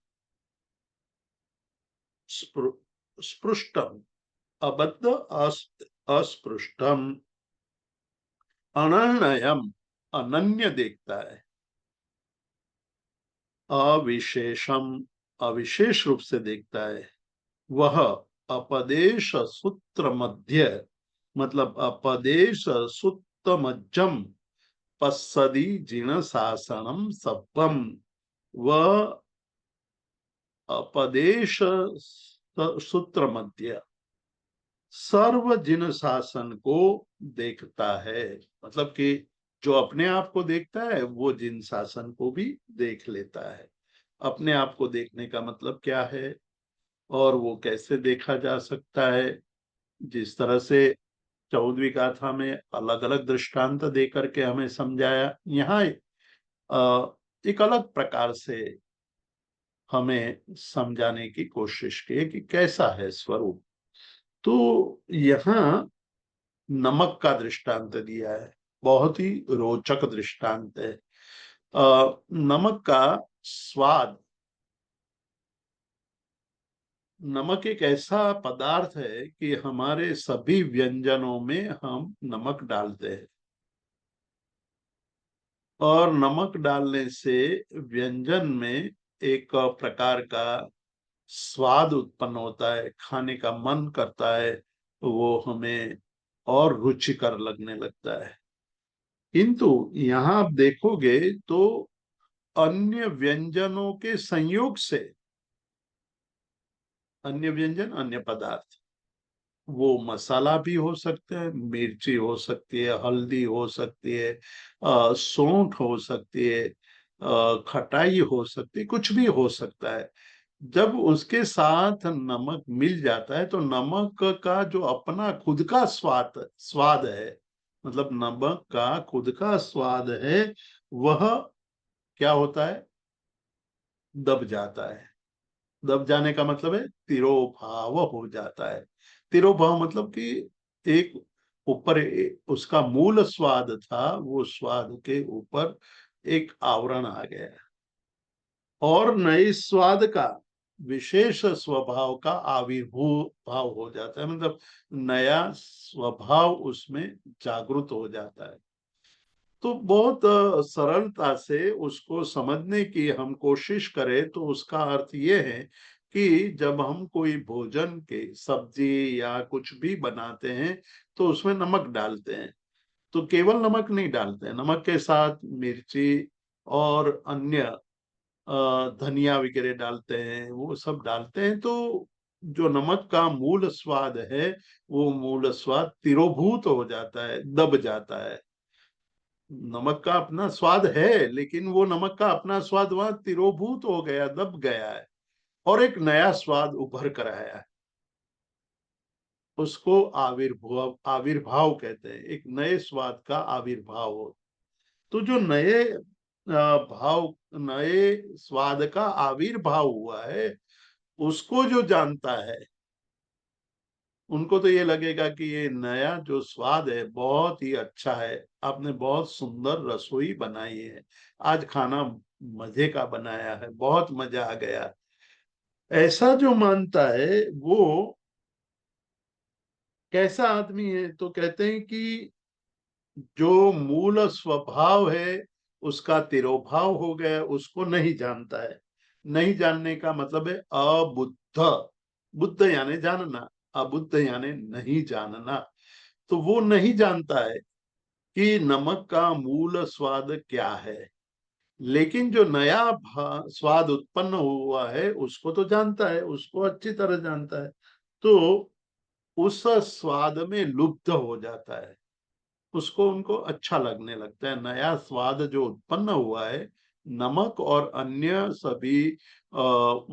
S3: स्पृष्टम, अबद्ध, अस्पृष्टम, अनन्यम, अनन्य देखता है, अविशेषम, अविशेष रूप से देखता है। वह अपदेश सूत्र मध्य, मतलब अपदेश सुत्तमज्जम पश्यति जिन शासनम सप्पम। वह अपदेश सूत्र मध्य सर्व जिन शासन को देखता है। मतलब कि जो अपने आप को देखता है वो जिन शासन को भी देख लेता है। अपने आप को देखने का मतलब क्या है और वो कैसे देखा जा सकता है? जिस तरह से 14वीं गाथा में अलग अलग दृष्टांत दे करके हमें समझाया, यहाँ एक अलग प्रकार से हमें समझाने की कोशिश की कि कैसा है स्वरूप। तो यहाँ नमक का दृष्टांत दिया है, बहुत ही रोचक दृष्टांत है। नमक का स्वाद, नमक एक ऐसा पदार्थ है कि हमारे सभी व्यंजनों में हम नमक डालते हैं और नमक डालने से व्यंजन में एक प्रकार का स्वाद उत्पन्न होता है, खाने का मन करता है, वो हमें और रुचिकर लगने लगता है। किंतु यहाँ आप देखोगे तो अन्य व्यंजनों के संयोग से, अन्य व्यंजन, अन्य पदार्थ, वो मसाला भी हो सकते हैं, मिर्ची हो सकती है, हल्दी हो सकती है, सौंठ हो सकती है, खटाई हो सकती है, कुछ भी हो सकता है। जब उसके साथ नमक मिल जाता है तो नमक का जो अपना खुद का स्वाद है, मतलब नमक का खुद का स्वाद है, वह क्या होता है? दब जाता है। दब जाने का मतलब है तिरोभाव हो जाता है। तिरोभाव मतलब कि एक ऊपर उसका मूल स्वाद था, वो स्वाद के ऊपर एक आवरण आ गया और नए स्वाद का विशेष स्वभाव का आविर्भाव हो जाता है। मतलब नया स्वभाव उसमें जागृत हो जाता है। तो बहुत सरलता से उसको समझने की हम कोशिश करें तो उसका अर्थ ये है कि जब हम कोई भोजन के सब्जी या कुछ भी बनाते हैं तो उसमें नमक डालते हैं, तो केवल नमक नहीं डालते हैं, नमक के साथ मिर्ची और अन्य धनिया वगैरह डालते हैं, वो सब डालते हैं। तो जो नमक का मूल स्वाद है वो मूल स्वाद तिरोभूत हो जाता है, दब जाता है। नमक का अपना स्वाद है लेकिन वो नमक का अपना स्वाद वहां तिरोभूत हो गया, दब गया है और एक नया स्वाद उभर कर आया है। उसको आविर्भाव कहते हैं, एक नए स्वाद का आविर्भाव हो। तो जो नए स्वाद का आविर्भाव हुआ है, उसको जो जानता है उनको तो ये लगेगा कि ये नया जो स्वाद है बहुत ही अच्छा है, आपने बहुत सुंदर रसोई बनाई है, आज खाना मजे का बनाया है, बहुत मजा आ गया। ऐसा जो मानता है वो कैसा आदमी है? तो कहते हैं कि जो मूल स्वभाव है उसका तिरोभाव हो गया, उसको नहीं जानता है। नहीं जानने का मतलब है अबुद्ध। बुद्ध यानी जानना, अबुद्ध यानी नहीं जानना। तो वो नहीं जानता है कि नमक का मूल स्वाद क्या है। लेकिन जो नया स्वाद उत्पन्न हुआ है उसको तो जानता है, उसको अच्छी तरह जानता है। तो उस स्वाद में लुप्त हो जाता है, उसको उनको अच्छा लगने लगता है। नया स्वाद जो उत्पन्न हुआ है नमक और अन्य सभी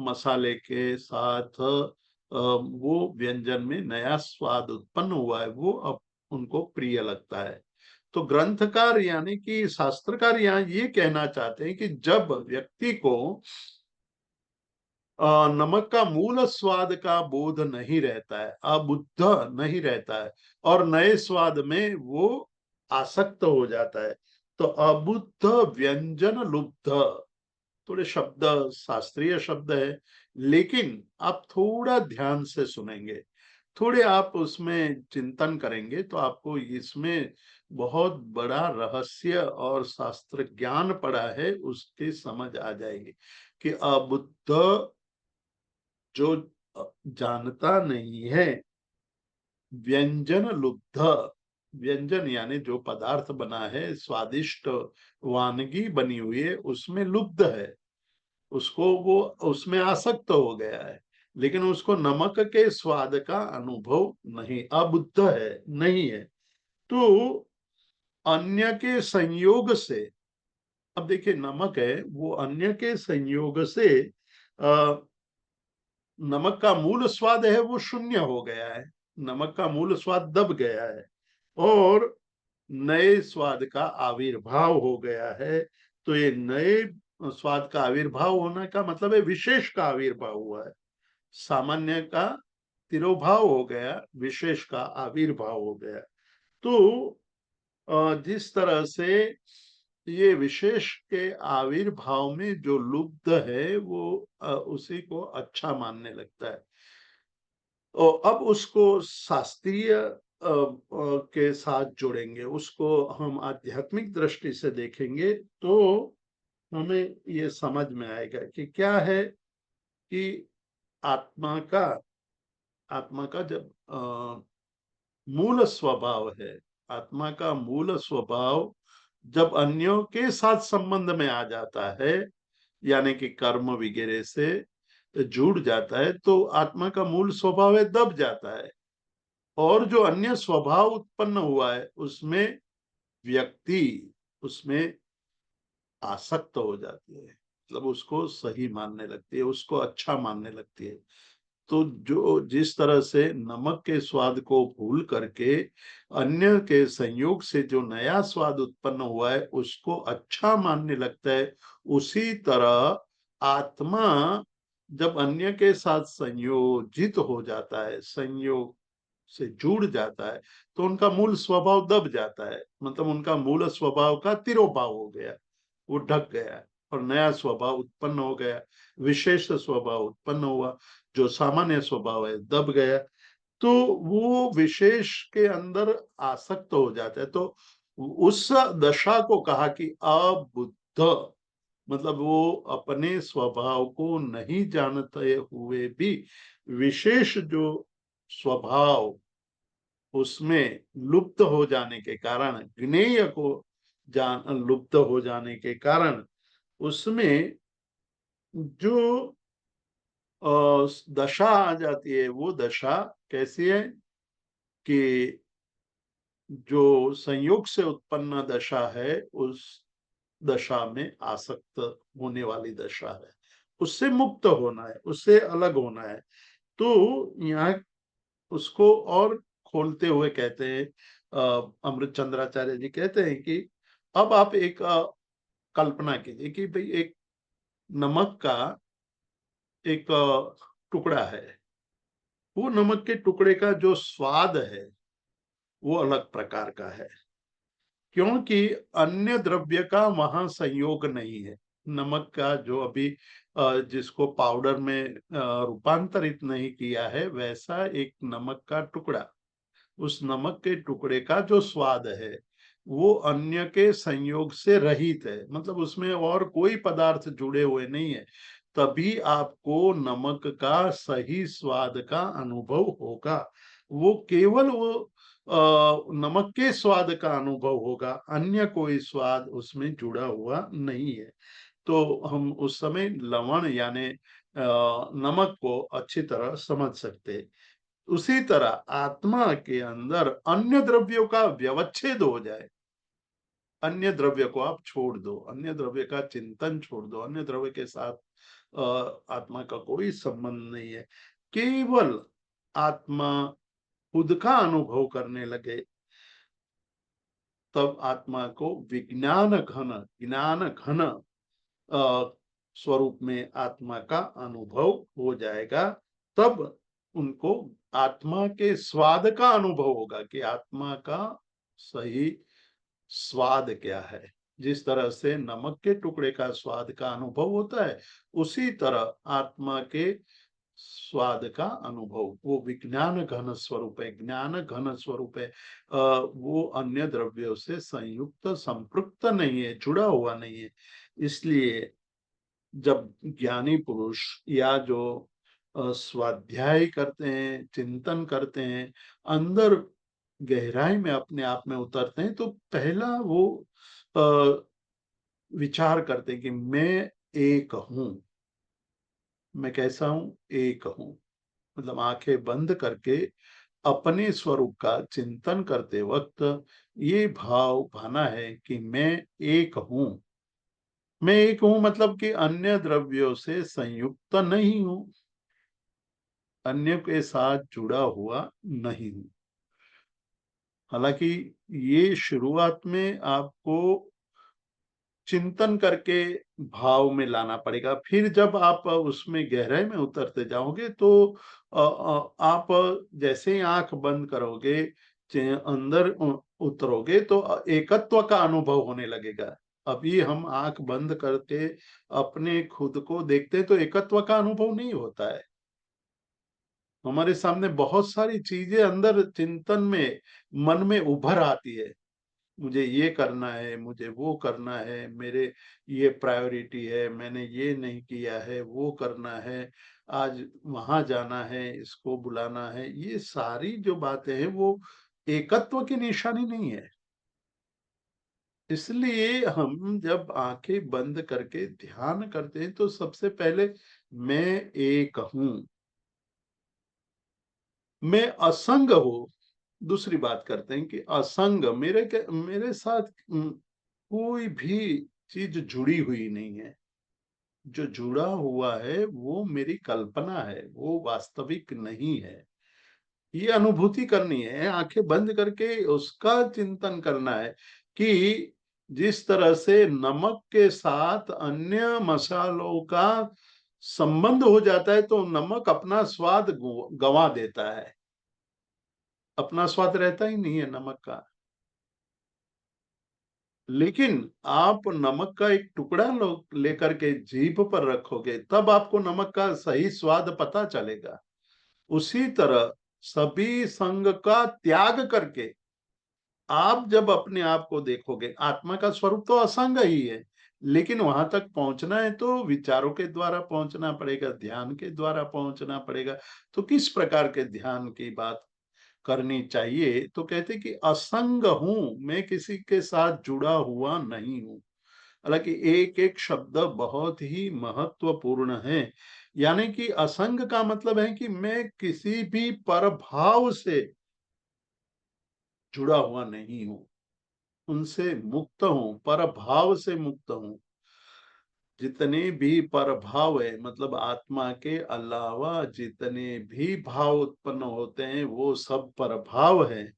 S3: मसाले के साथ, वो व्यंजन में नया स्वाद उत्पन्न हुआ है, वो अब उनको प्रिय लगता है। तो ग्रंथकार यानी कि शास्त्रकार यहाँ ये कहना चाहते हैं कि जब व्यक्ति को नमक का मूल स्वाद का बोध नहीं रहता है, अबुद्ध नहीं रहता है, और नए स्वाद में वो आसक्त हो जाता है, तो अबुद्ध व्यंजन लुब्ध। थोड़े शब्द शास्त्रीय शब्द है, लेकिन आप थोड़ा ध्यान से सुनेंगे, थोड़े आप उसमें चिंतन करेंगे तो आपको इसमें बहुत बड़ा रहस्य और शास्त्र ज्ञान पड़ा है उसकी समझ आ जाएगी कि अबुद्ध जो जानता नहीं है, व्यंजन लुब्ध, व्यंजन यानी जो पदार्थ बना है, स्वादिष्ट वानगी बनी हुई है, उसमें लुब्ध है, उसको वो उसमें आसक्त हो गया है, लेकिन उसको नमक के स्वाद का अनुभव नहीं, अबुद्ध है, नहीं है। तो अन्य के संयोग से, अब देखिए नमक है वो अन्य के संयोग से नमक का मूल स्वाद है वो शून्य हो गया है, नमक का मूल स्वाद दब गया है, और नए स्वाद का आविर्भाव हो गया है। तो ये नए स्वाद का आविर्भाव होने का मतलब है विशेष का आविर्भाव हुआ है, सामान्य का तिरोभाव हो गया, विशेष का आविर्भाव हो गया। तो जिस तरह से ये विशेष के आविर्भाव में जो लुब्ध है वो उसी को अच्छा मानने लगता है। और अब उसको शास्त्रीय के साथ जोड़ेंगे, उसको हम आध्यात्मिक दृष्टि से देखेंगे तो हमें ये समझ में आएगा कि क्या है कि आत्मा का आत्मा का जब मूल स्वभाव है, आत्मा का मूल स्वभाव जब अन्यों के साथ संबंध में आ जाता है, यानी कि कर्म वगैरह से जुड़ जाता है, तो आत्मा का मूल स्वभाव है दब जाता है, और जो अन्य स्वभाव उत्पन्न हुआ है उसमें व्यक्ति उसमें आसक्त हो जाती है, मतलब उसको सही मानने लगती है, उसको अच्छा मानने लगती है। तो जो जिस तरह से नमक के स्वाद को भूल करके अन्य के संयोग से जो नया स्वाद उत्पन्न हुआ है उसको अच्छा मानने लगता है, उसी तरह आत्मा जब अन्य के साथ संयोजित हो जाता है, संयोग से जुड़ जाता है, तो उनका मूल स्वभाव दब जाता है, मतलब उनका मूल स्वभाव का तिरोभाव हो गया, वो ढक गया और नया स्वभाव उत्पन्न हो गया, विशेष स्वभाव उत्पन्न हुआ, जो सामान्य स्वभाव है दब गया। तो वो विशेष के अंदर आसक्त हो जाता है। तो उस दशा को कहा कि अबुद्ध, मतलब वो अपने स्वभाव को नहीं जानते हुए भी विशेष जो स्वभाव उसमें लुप्त हो जाने के कारण, ज्ञेय को जान लुप्त हो जाने के कारण उसमें जो दशा आ जाती है, वो दशा कैसी है कि जो संयोग से उत्पन्न दशा है उस दशा में आसक्त होने वाली दशा है, उससे मुक्त होना है, उससे अलग होना है। तो यहाँ उसको और खोलते हुए कहते हैं, अमृत चंद्राचार्य जी कहते हैं कि अब आप एक कल्पना कीजिए कि भाई एक नमक का एक टुकड़ा है, वो नमक के टुकड़े का जो स्वाद है वो अलग प्रकार का है, क्योंकि अन्य द्रव्य का वहां संयोग नहीं है। नमक का जो अभी जिसको पाउडर में रूपांतरित नहीं किया है, वैसा एक नमक का टुकड़ा, उस नमक के टुकड़े का जो स्वाद है वो अन्य के संयोग से रहित है, मतलब उसमें और कोई पदार्थ जुड़े हुए नहीं है, तभी आपको नमक का सही स्वाद का अनुभव होगा। वो केवल वो नमक के स्वाद का अनुभव होगा, अन्य कोई स्वाद उसमें जुड़ा हुआ नहीं है। तो हम उस समय लवण यानी नमक को अच्छी तरह समझ सकते हैं। उसी तरह आत्मा के अंदर अन्य द्रव्यों का व्यवच्छेद हो जाए, अन्य द्रव्य को आप छोड़ दो, अन्य द्रव्य का चिंतन छोड़ दो, अन्य द्रव्य के साथ आत्मा का कोई संबंध नहीं है, केवल आत्मा खुद का अनुभव करने लगे, तब आत्मा को ज्ञान घन स्वरूप में आत्मा का अनुभव हो जाएगा। तब उनको आत्मा के स्वाद का अनुभव होगा कि आत्मा का सही स्वाद क्या है। जिस तरह से नमक के टुकड़े का स्वाद का अनुभव होता है, उसी तरह आत्मा के स्वाद का अनुभव, वो विज्ञान घन स्वरूप है, ज्ञान घन स्वरूप है। वो अन्य द्रव्यों से संयुक्त संपृक्त नहीं है, जुड़ा हुआ नहीं है। इसलिए जब ज्ञानी पुरुष या जो स्वाध्याय करते हैं, चिंतन करते हैं, अंदर गहराई में अपने आप में उतरते हैं, तो पहला वो विचार करते हैं कि मैं एक हूं। मैं कैसा हूं? एक हूं। मतलब आंखें बंद करके अपने स्वरूप का चिंतन करते वक्त ये भाव भाना है कि मैं एक हूं। मैं एक हूं मतलब कि अन्य द्रव्यों से संयुक्त नहीं हूं, अन्य के साथ जुड़ा हुआ नहीं हूं। हालांकि ये शुरुआत में आपको चिंतन करके भाव में लाना पड़ेगा, फिर जब आप उसमें गहराई में उतरते जाओगे तो आप जैसे ही आंख बंद करोगे, अंदर उतरोगे, तो एकत्व का अनुभव होने लगेगा। अभी हम आंख बंद करके अपने खुद को देखते हैं तो एकत्व का अनुभव नहीं होता है। हमारे सामने बहुत सारी चीजें अंदर चिंतन में, मन में उभर आती है। मुझे ये करना है, मुझे वो करना है, मेरे ये प्रायोरिटी है, मैंने ये नहीं किया है, वो करना है, आज वहां जाना है, इसको बुलाना है। ये सारी जो बातें हैं वो एकत्व की निशानी नहीं है। इसलिए हम जब आंखें बंद करके ध्यान करते हैं तो सबसे पहले मैं एक हूं, मैं असंग हूं। दूसरी बात करते हैं कि असंग, मेरे साथ कोई भी चीज जुड़ी हुई नहीं है। जो जुड़ा हुआ है वो मेरी कल्पना है, वो वास्तविक नहीं है। ये अनुभूति करनी है, आंखें बंद करके उसका चिंतन करना है कि जिस तरह से नमक के साथ अन्य मसालों का संबंध हो जाता है तो नमक अपना स्वाद गंवा देता है, अपना स्वाद रहता ही नहीं है नमक का। लेकिन आप नमक का एक टुकड़ा लेकर के जीभ पर रखोगे, तब आपको नमक का सही स्वाद पता चलेगा। उसी तरह सभी संग का त्याग करके आप जब अपने आप को देखोगे, आत्मा का स्वरूप तो असंग ही है, लेकिन वहां तक पहुंचना है तो विचारों के द्वारा पहुंचना पड़ेगा, ध्यान के द्वारा पहुंचना पड़ेगा। तो किस प्रकार के ध्यान की बात करनी चाहिए? तो कहते कि असंग हूं, मैं किसी के साथ जुड़ा हुआ नहीं हूं। हालांकि एक एक शब्द बहुत ही महत्वपूर्ण है। यानी कि असंग का मतलब है कि मैं किसी भी परभाव से जुड़ा हुआ नहीं हूं, उनसे मुक्त हूं, परभाव से मुक्त हूं। जितने भी परभाव है, मतलब आत्मा के अलावा जितने भी भाव उत्पन्न होते हैं वो सब परभाव है।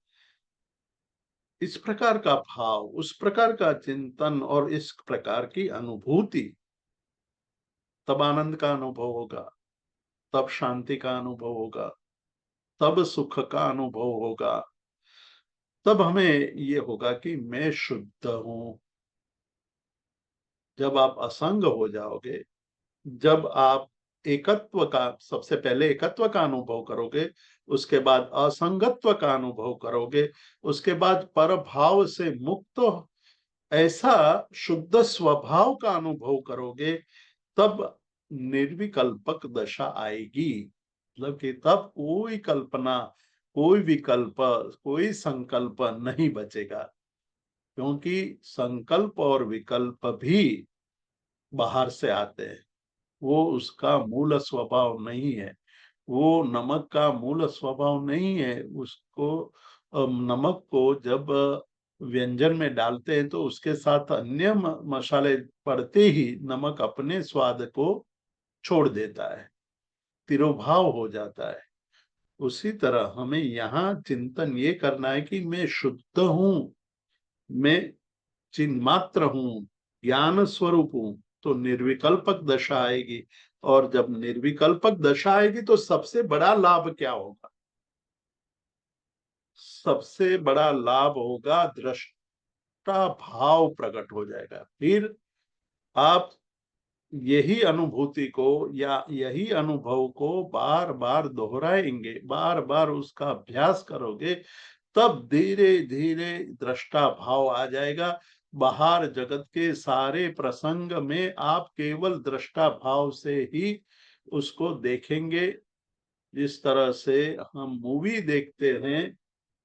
S3: इस प्रकार का भाव, उस प्रकार का चिंतन और इस प्रकार की अनुभूति, तब आनंद का अनुभव होगा, तब शांति का अनुभव होगा, तब सुख का अनुभव होगा, तब हमें ये होगा कि मैं शुद्ध हूं। जब आप असंग हो जाओगे, जब आप एकत्व का, सबसे पहले एकत्व का अनुभव करोगे, उसके बाद असंगत्व का अनुभव करोगे, उसके बाद परभाव से मुक्त ऐसा शुद्ध स्वभाव का अनुभव करोगे, तब निर्विकल्पक दशा आएगी। मतलब कि तब कोई कल्पना, कोई विकल्प, कोई संकल्प नहीं बचेगा, क्योंकि संकल्प और विकल्प भी बाहर से आते हैं। वो उसका मूल स्वभाव नहीं है, वो नमक का मूल स्वभाव नहीं है। उसको नमक को जब व्यंजन में डालते हैं तो उसके साथ अन्य मसाले पड़ते ही नमक अपने स्वाद को छोड़ देता है, तिरोभाव हो जाता है। उसी तरह हमें यहाँ चिंतन ये करना है कि मैं शुद्ध हूँ, मैं चिन्मात्र हूँ, ज्ञान स्वरूप हूँ, तो निर्विकल्पक दशा आएगी। और जब निर्विकल्पक दशा आएगी तो सबसे बड़ा लाभ क्या होगा? सबसे बड़ा लाभ होगा दृष्टा भाव प्रकट हो जाएगा। फिर आप यही अनुभूति को या यही अनुभव को बार बार दोहराएंगे, बार बार उसका अभ्यास करोगे, तब धीरे धीरे दृष्टा भाव आ जाएगा। बाहर जगत के सारे प्रसंग में आप केवल दृष्टा भाव से ही उसको देखेंगे। जिस तरह से हम मूवी देखते हैं,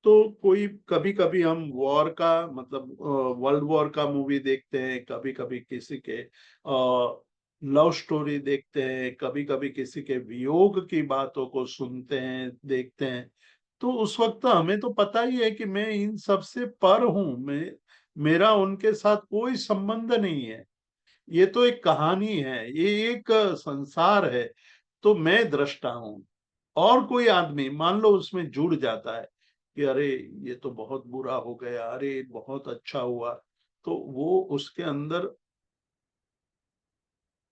S3: तो कोई कभी कभी हम वॉर का, मतलब वर्ल्ड वॉर का मूवी देखते हैं, कभी कभी किसी के लव स्टोरी देखते हैं, कभी कभी किसी के वियोग की बातों को सुनते हैं, देखते हैं। तो उस वक्त हमें तो पता ही है कि मैं इन सब से पर हूं, मेरा उनके साथ कोई संबंध नहीं है। ये तो एक कहानी है, ये एक संसार है। तो मैं दृष्टा हूं। और कोई आदमी मान लो उसमें जुड़ जाता है कि अरे ये तो बहुत बुरा हो गया, अरे बहुत अच्छा हुआ, तो वो उसके अंदर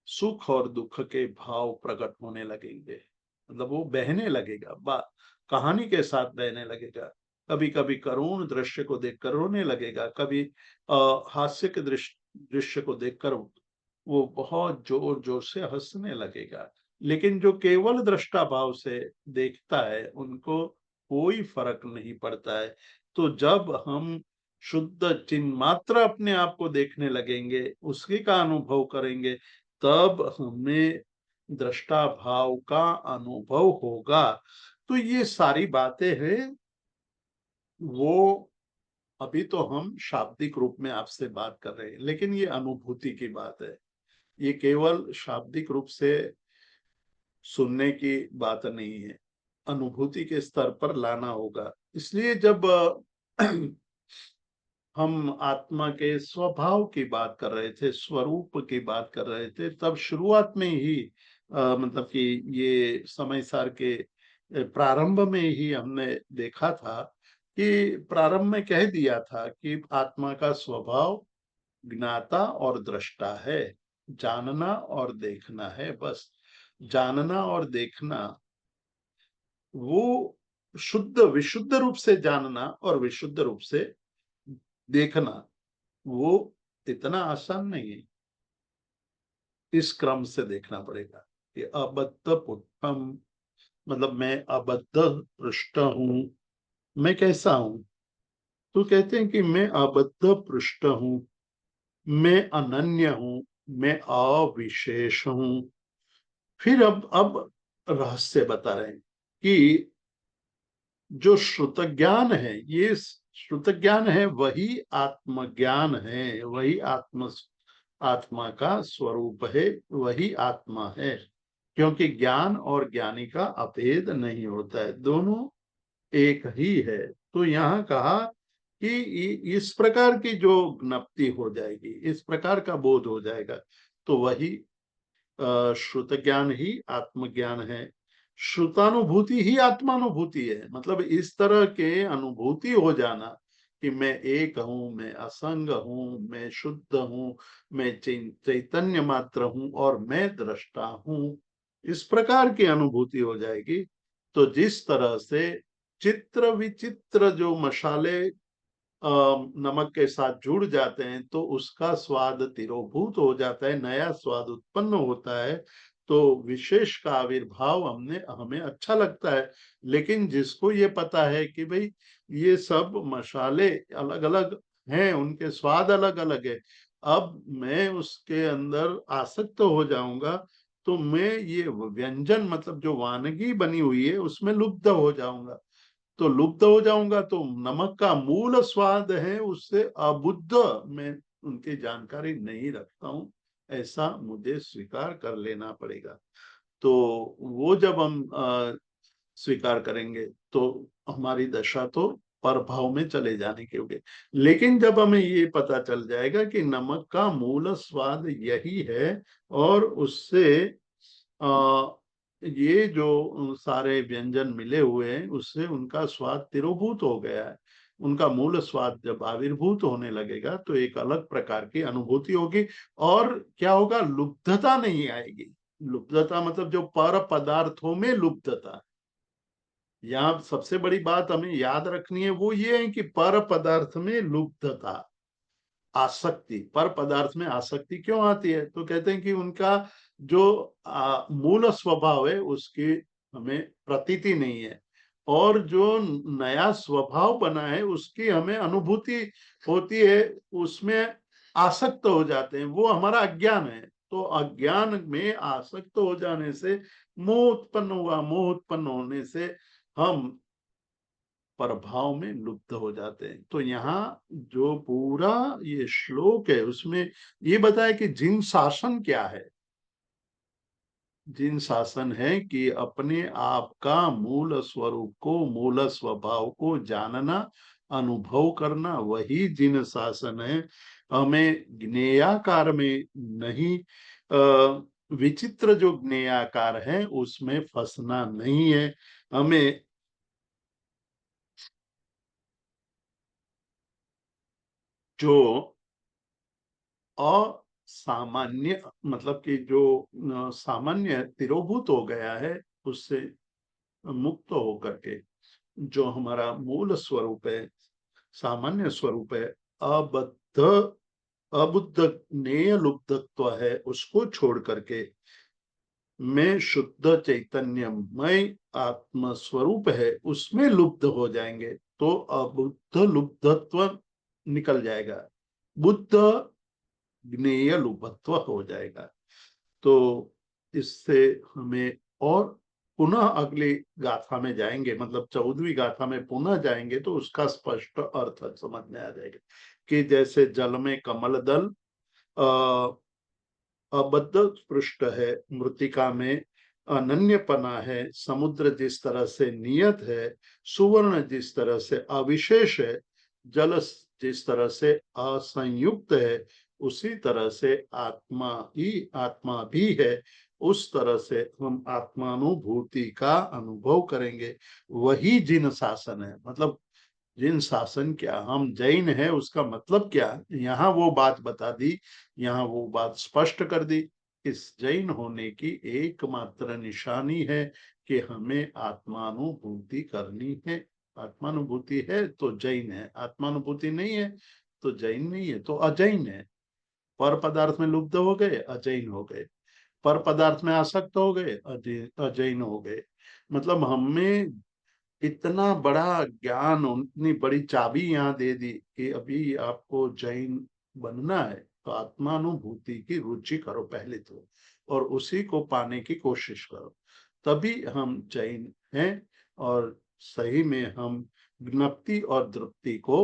S3: सुख और दुख के भाव प्रकट होने लगेंगे। मतलब वो बहने लगेगा, कहानी के साथ बहने लगेगा। कभी कभी करुण दृश्य को देखकर रोने लगेगा, कभी हास्य के दृश्य को देखकर वो बहुत जोर जोर से हंसने लगेगा। लेकिन जो केवल दृष्टा भाव से देखता है, उनको कोई फर्क नहीं पड़ता है। तो जब हम शुद्ध चिन्ह मात्र अपने आप को देखने लगेंगे, उसके का अनुभव करेंगे, तब हमें दृष्टा भाव का अनुभव होगा। तो ये सारी बातें हैं, वो अभी तो हम शाब्दिक रूप में आपसे बात कर रहे हैं, लेकिन ये अनुभूति की बात है। ये केवल शाब्दिक रूप से सुनने की बात नहीं है, अनुभूति के स्तर पर लाना होगा। इसलिए जब हम आत्मा के स्वभाव की बात कर रहे थे, स्वरूप की बात कर रहे थे, तब शुरुआत में ही मतलब कि ये समय सार के प्रारंभ में ही हमने देखा था कि प्रारंभ में कह दिया था कि आत्मा का स्वभाव ज्ञाता और दृष्टा है, जानना और देखना है। बस जानना और देखना, वो शुद्ध विशुद्ध रूप से जानना और विशुद्ध रूप से देखना, वो इतना आसान नहीं है। इस क्रम से देखना पड़ेगा कि अबद्ध पुष्पम, मतलब मैं अबद्ध पृष्ठ हूं, मैं कैसा हूं? तो कहते हैं कि मैं अबद्ध पृष्ठ हूं, मैं अनन्य हूं, मैं अविशेष हूं। फिर अब रहस्य बता रहे हैं कि जो श्रुत ज्ञान है, ये श्रुत ज्ञान है, वही आत्मज्ञान है, वही आत्मा का स्वरूप है, वही आत्मा है। क्योंकि ज्ञान और ज्ञानी का अभेद नहीं होता है, दोनों एक ही है। तो यहाँ कहा कि इस प्रकार की जो ज्ञप्ति हो जाएगी, इस प्रकार का बोध हो जाएगा, तो वही श्रुत ज्ञान ही आत्मज्ञान है। श्रुतानुभूति ही आत्मानुभूति है। मतलब इस तरह के अनुभूति हो जाना कि मैं एक हूं, मैं असंग हूं, मैं शुद्ध हूं, मैं चैतन्य मात्र हूं और मैं दृष्टा हूं, इस प्रकार की अनुभूति हो जाएगी। तो जिस तरह से चित्र विचित्र जो मसाले नमक के साथ जुड़ जाते हैं तो उसका स्वाद तिरोभूत हो जाता है, नया स्वाद उत्पन्न होता है, तो विशेष का आविर्भाव हमें अच्छा लगता है। लेकिन जिसको ये पता है कि भाई ये सब मसाले अलग अलग हैं, उनके स्वाद अलग अलग है, अब मैं उसके अंदर आसक्त हो जाऊंगा तो मैं ये व्यंजन मतलब जो वानगी बनी हुई है उसमें लुब्ध हो जाऊंगा। तो लुप्त हो जाऊंगा तो नमक का मूल स्वाद है उससे अबुद्ध मैं उनकी जानकारी नहीं रखता हूं, ऐसा मुझे स्वीकार कर लेना पड़ेगा। तो वो जब हम स्वीकार करेंगे तो हमारी दशा तो परभाव में चले जाने की होगी। लेकिन जब हमें ये पता चल जाएगा कि नमक का मूल स्वाद यही है और उससे ये जो सारे व्यंजन मिले हुए हैं उससे उनका स्वाद तिरोभूत हो गया है, उनका मूल स्वाद जब आविर्भूत होने लगेगा तो एक अलग प्रकार की अनुभूति होगी। और क्या होगा, लुब्धता नहीं आएगी। लुब्धता मतलब जो पर पदार्थों में लुब्धता, यहाँ सबसे बड़ी बात हमें याद रखनी है वो ये है कि पर पदार्थ में लुब्धता, आसक्ति, पर पदार्थ में आसक्ति क्यों आती है, तो कहते हैं कि उनका जो मूल स्वभाव है उसकी हमें प्रतीति नहीं है, और जो नया स्वभाव बना है उसकी हमें अनुभूति होती है, उसमें आसक्त हो जाते हैं, वो हमारा अज्ञान है। तो अज्ञान में आसक्त हो जाने से मोह उत्पन्न हुआ, मोह उत्पन्न होने से हम प्रभाव में लुप्त हो जाते हैं। तो यहाँ जो पूरा ये श्लोक है उसमें ये बताया कि जिन शासन क्या है, जिन शासन है कि अपने आप का मूल स्वरूप को, मूल स्वभाव को जानना, अनुभव करना, वही जिन शासन है। हमें ज्ञेयाकार में नहीं, विचित्र जो ज्ञेयाकार है उसमें फंसना नहीं है। हमें जो असामान्य मतलब कि जो सामान्य तिरोभूत हो गया है उससे मुक्त होकर के जो हमारा मूल स्वरूप है, सामान्य स्वरूप है, अबद्ध अबुद्ध ज्ञेय लुब्धत्व है, उसको छोड़ करके मैं शुद्ध चैतन्यमय आत्म स्वरूप है उसमें लुब्ध हो जाएंगे तो अबुद्ध लुब्धत्व निकल जाएगा, बुद्ध ज्ञेय लुब्धत्व हो जाएगा। तो इससे हमें और पुनः अगली गाथा में जाएंगे, मतलब 14वीं गाथा में पुनः जाएंगे तो उसका स्पष्ट अर्थ समझ में आ जाएगा कि जैसे जल में कमल दल अबद्ध पृष्ठ है, मृतिका में अनन्यपना है, समुद्र जिस तरह से नियत है, सुवर्ण जिस तरह से अविशेष है, जल जिस तरह से असंयुक्त है, उसी तरह से आत्मा ही आत्मा भी है। उस तरह से हम आत्मानुभूति का अनुभव करेंगे, वही जिन शासन है। मतलब जिन शासन क्या, हम जैन है उसका मतलब क्या, यहाँ वो बात बता दी, यहाँ वो बात स्पष्ट कर दी। इस जैन होने की एकमात्र निशानी है कि हमें आत्मानुभूति करनी है। आत्मानुभूति है तो जैन है, आत्मानुभूति नहीं है तो जैन नहीं है, तो अजैन है। पर पदार्थ में लुब्ध हो गए, अजैन हो गए, पर पदार्थ में आसक्त हो गए, अजैन हो गए। मतलब हमें इतना बड़ा ज्ञान, इतनी बड़ी चाबी यहाँ दे दी कि अभी आपको जैन बनना है तो आत्मानुभूति की रुचि करो पहले तो, और उसी को पाने की कोशिश करो, तभी हम जैन हैं और सही में हम ज्ञप्ति और तृप्ति को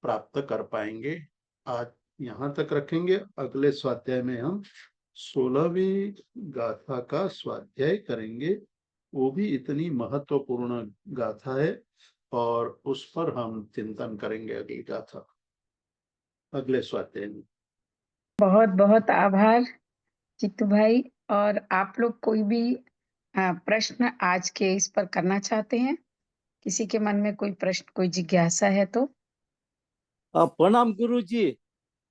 S3: प्राप्त कर पाएंगे। आज यहाँ तक रखेंगे, अगले स्वाध्याय में हम 16वीं गाथा का स्वाध्याय करेंगे। वो भी इतनी महत्वपूर्ण गाथा है और उस पर हम चिंतन करेंगे अगली गाथा, अगले स्वाध्याय में।
S1: बहुत बहुत आभार चित्तू भाई। और आप लोग कोई भी प्रश्न आज के इस पर करना चाहते हैं? किसी के मन में कोई प्रश्न, कोई जिज्ञासा है तो?
S2: प्रणाम गुरु जी।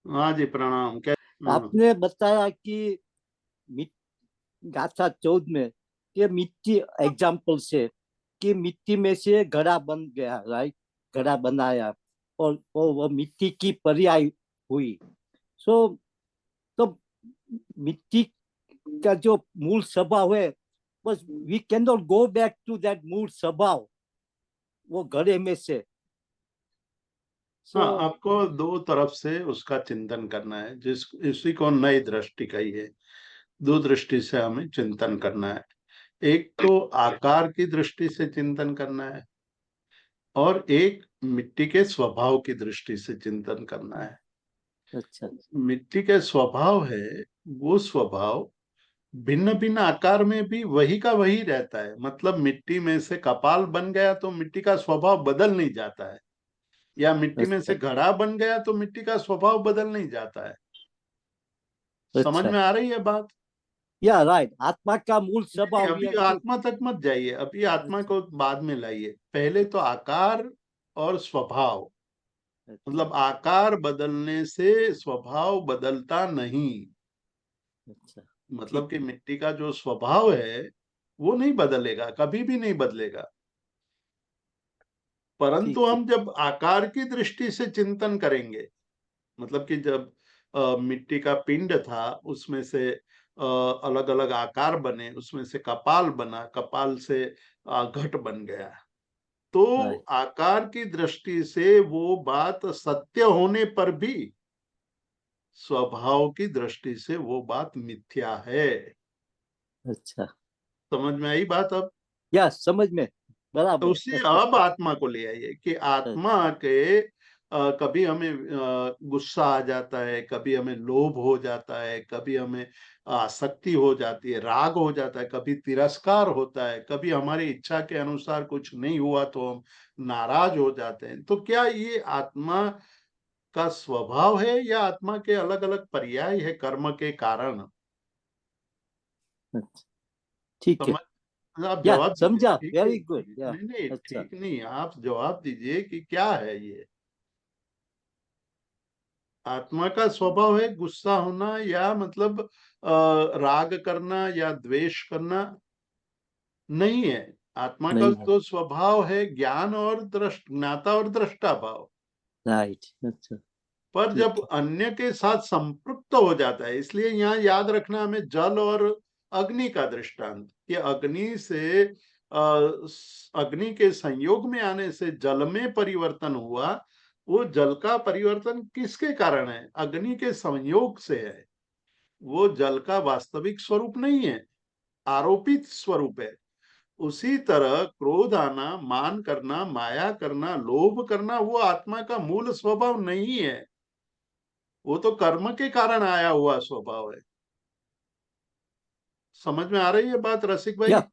S3: हाँ जी, प्रणाम।
S2: आपने बताया कि गाथा 14 में कि मिट्टी एग्जाम्पल से कि मिट्टी में से घड़ा बन गया, राइट, घड़ा बनाया और वो मिट्टी की पर्याय हुई। सो तो मिट्टी का जो मूल स्वभाव है, बस we can not go back to that मूल स्वभाव, वो घड़े में से।
S3: हाँ, आपको दो तरफ से उसका चिंतन करना है, इसी को नई दृष्टि कही है। दो दृष्टि से हमें चिंतन करना है। एक तो आकार की दृष्टि से चिंतन करना है और एक मिट्टी के स्वभाव की दृष्टि से चिंतन करना है।
S2: अच्छा,
S3: मिट्टी के स्वभाव है, वो स्वभाव भिन्न भिन्न आकार में भी वही का वही रहता है। मतलब मिट्टी में से कपाल बन गया तो मिट्टी का स्वभाव बदल नहीं जाता है, या मिट्टी में से
S2: अच्छा,
S3: घड़ा बन गया तो मिट्टी का स्वभाव बदल नहीं जाता है। समझ
S2: अच्छा,
S3: में आ रही है बात?
S2: या राइट, आत्मा का मूल
S3: नहीं,
S2: स्वभाव
S3: अभी
S2: यह कि
S3: आत्मा तक मत जाइए, अभी आत्मा को बाद में लाइए। पहले तो आकार और स्वभाव,
S2: अच्छा,
S3: मतलब आकार बदलने से स्वभाव बदलता नहीं।
S2: अच्छा,
S3: मतलब
S2: ठीक
S3: कि
S2: है,
S3: मिट्टी का जो स्वभाव है वो नहीं बदलेगा, कभी भी नहीं बदलेगा। परंतु
S2: ठीक है,
S3: हम जब आकार की दृष्टि से चिंतन करेंगे, मतलब कि जब मिट्टी का पिंड था, उसमें से अलग अलग आकार बने, उसमें से कपाल बना, कपाल से घट बन गया, तो
S2: राइट,
S3: आकार की दृष्टि से वो बात सत्य होने पर भी स्वभाव की दृष्टि से वो बात मिथ्या है।
S2: अच्छा,
S3: समझ में आई बात अब?
S2: या समझ में,
S3: तो
S2: बराबर,
S3: उससे
S2: अच्छा,
S3: अब आत्मा को ले आइए कि आत्मा के कभी हमें गुस्सा आ जाता है, कभी हमें लोभ हो जाता है, कभी हमें आसक्ति हो जाती है, राग हो जाता है, कभी तिरस्कार होता है, कभी हमारी इच्छा के अनुसार कुछ नहीं हुआ तो हम नाराज हो जाते हैं। तो क्या ये आत्मा का स्वभाव है या आत्मा के अलग अलग पर्याय है कर्म के कारण?
S2: अच्छा, ठीक है,
S3: समझ, आप
S2: या
S3: जवाब दीजिए।
S2: समझा,
S3: ठीक है,
S2: वेरी गुड, या
S3: नहीं नहीं
S2: अच्छा,
S3: ठीक नहीं, आप जवाब दीजिए कि क्या है ये। आत्मा का स्वभाव है गुस्सा होना, या मतलब राग करना या द्वेष करना? नहीं है। आत्मा का
S2: नहीं है,
S3: तो स्वभाव है ज्ञान और ज्ञाता और दृष्टा भाव।
S2: राइट, अच्छा,
S3: पर
S2: ठीक
S3: जब
S2: है,
S3: अन्य के साथ संपृक्त हो जाता है, इसलिए यहाँ याद रखना हमें जल और अग्नि का दृष्टांत, कि अग्नि से अग्नि के संयोग में आने से जल में परिवर्तन हुआ। वो जल का परिवर्तन किसके कारण है? अग्नि के संयोग से है। वो जल का वास्तविक स्वरूप नहीं है, आरोपित स्वरूप है। उसी तरह क्रोध आना, मान करना, माया करना, लोभ करना, वो आत्मा का मूल स्वभाव नहीं है, वो तो कर्म के कारण आया हुआ स्वभाव है। समझ में आ रही है बात रसिक भाई?
S2: या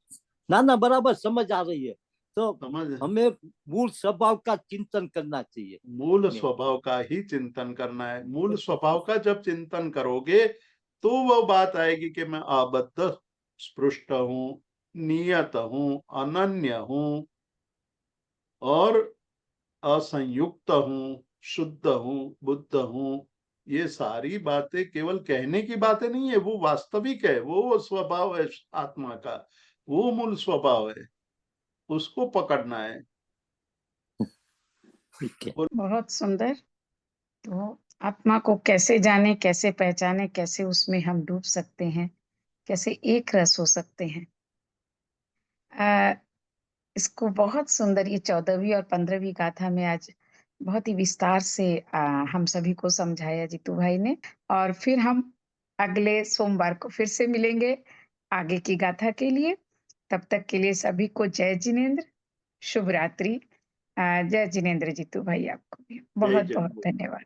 S2: ना ना, बराबर समझ आ रही है। तो
S3: समझ,
S2: हमें मूल स्वभाव का चिंतन करना चाहिए
S3: मूल
S2: में,
S3: स्वभाव का ही चिंतन करना है। मूल
S2: अच्छा,
S3: स्वभाव का जब चिंतन करोगे तो वो बात आएगी कि मैं आबद्ध स्पृष्ट हूँ, नियत हूँ, अनन्य हूँ और असंयुक्त हूँ, शुद्ध हूँ, बुद्ध हूँ। ये सारी बातें केवल कहने की बातें नहीं है, वो वास्तविक है, वो स्वभाव है आत्मा का, वो मूल स्वभाव है, उसको पकड़ना है।
S2: ठीक है,
S1: बहुत सुंदर। तो आत्मा को कैसे जाने, कैसे पहचाने, कैसे उसमें हम डूब सकते हैं, कैसे एक रस हो सकते हैं। इसको बहुत सुंदर ये 14वीं और 15वीं गाथा में आज बहुत ही विस्तार से हम सभी को समझाया जीतू भाई ने। और फिर हम अगले सोमवार को फिर से मिलेंगे आगे की गाथा के लिए। तब तक के लिए सभी को जय जिनेन्द्र, शुभ रात्रि। जय जिनेन्द्र जीतू भाई, आपको भी
S3: जय
S1: बहुत बहुत
S3: जगन्नाथ।
S1: धन्यवाद।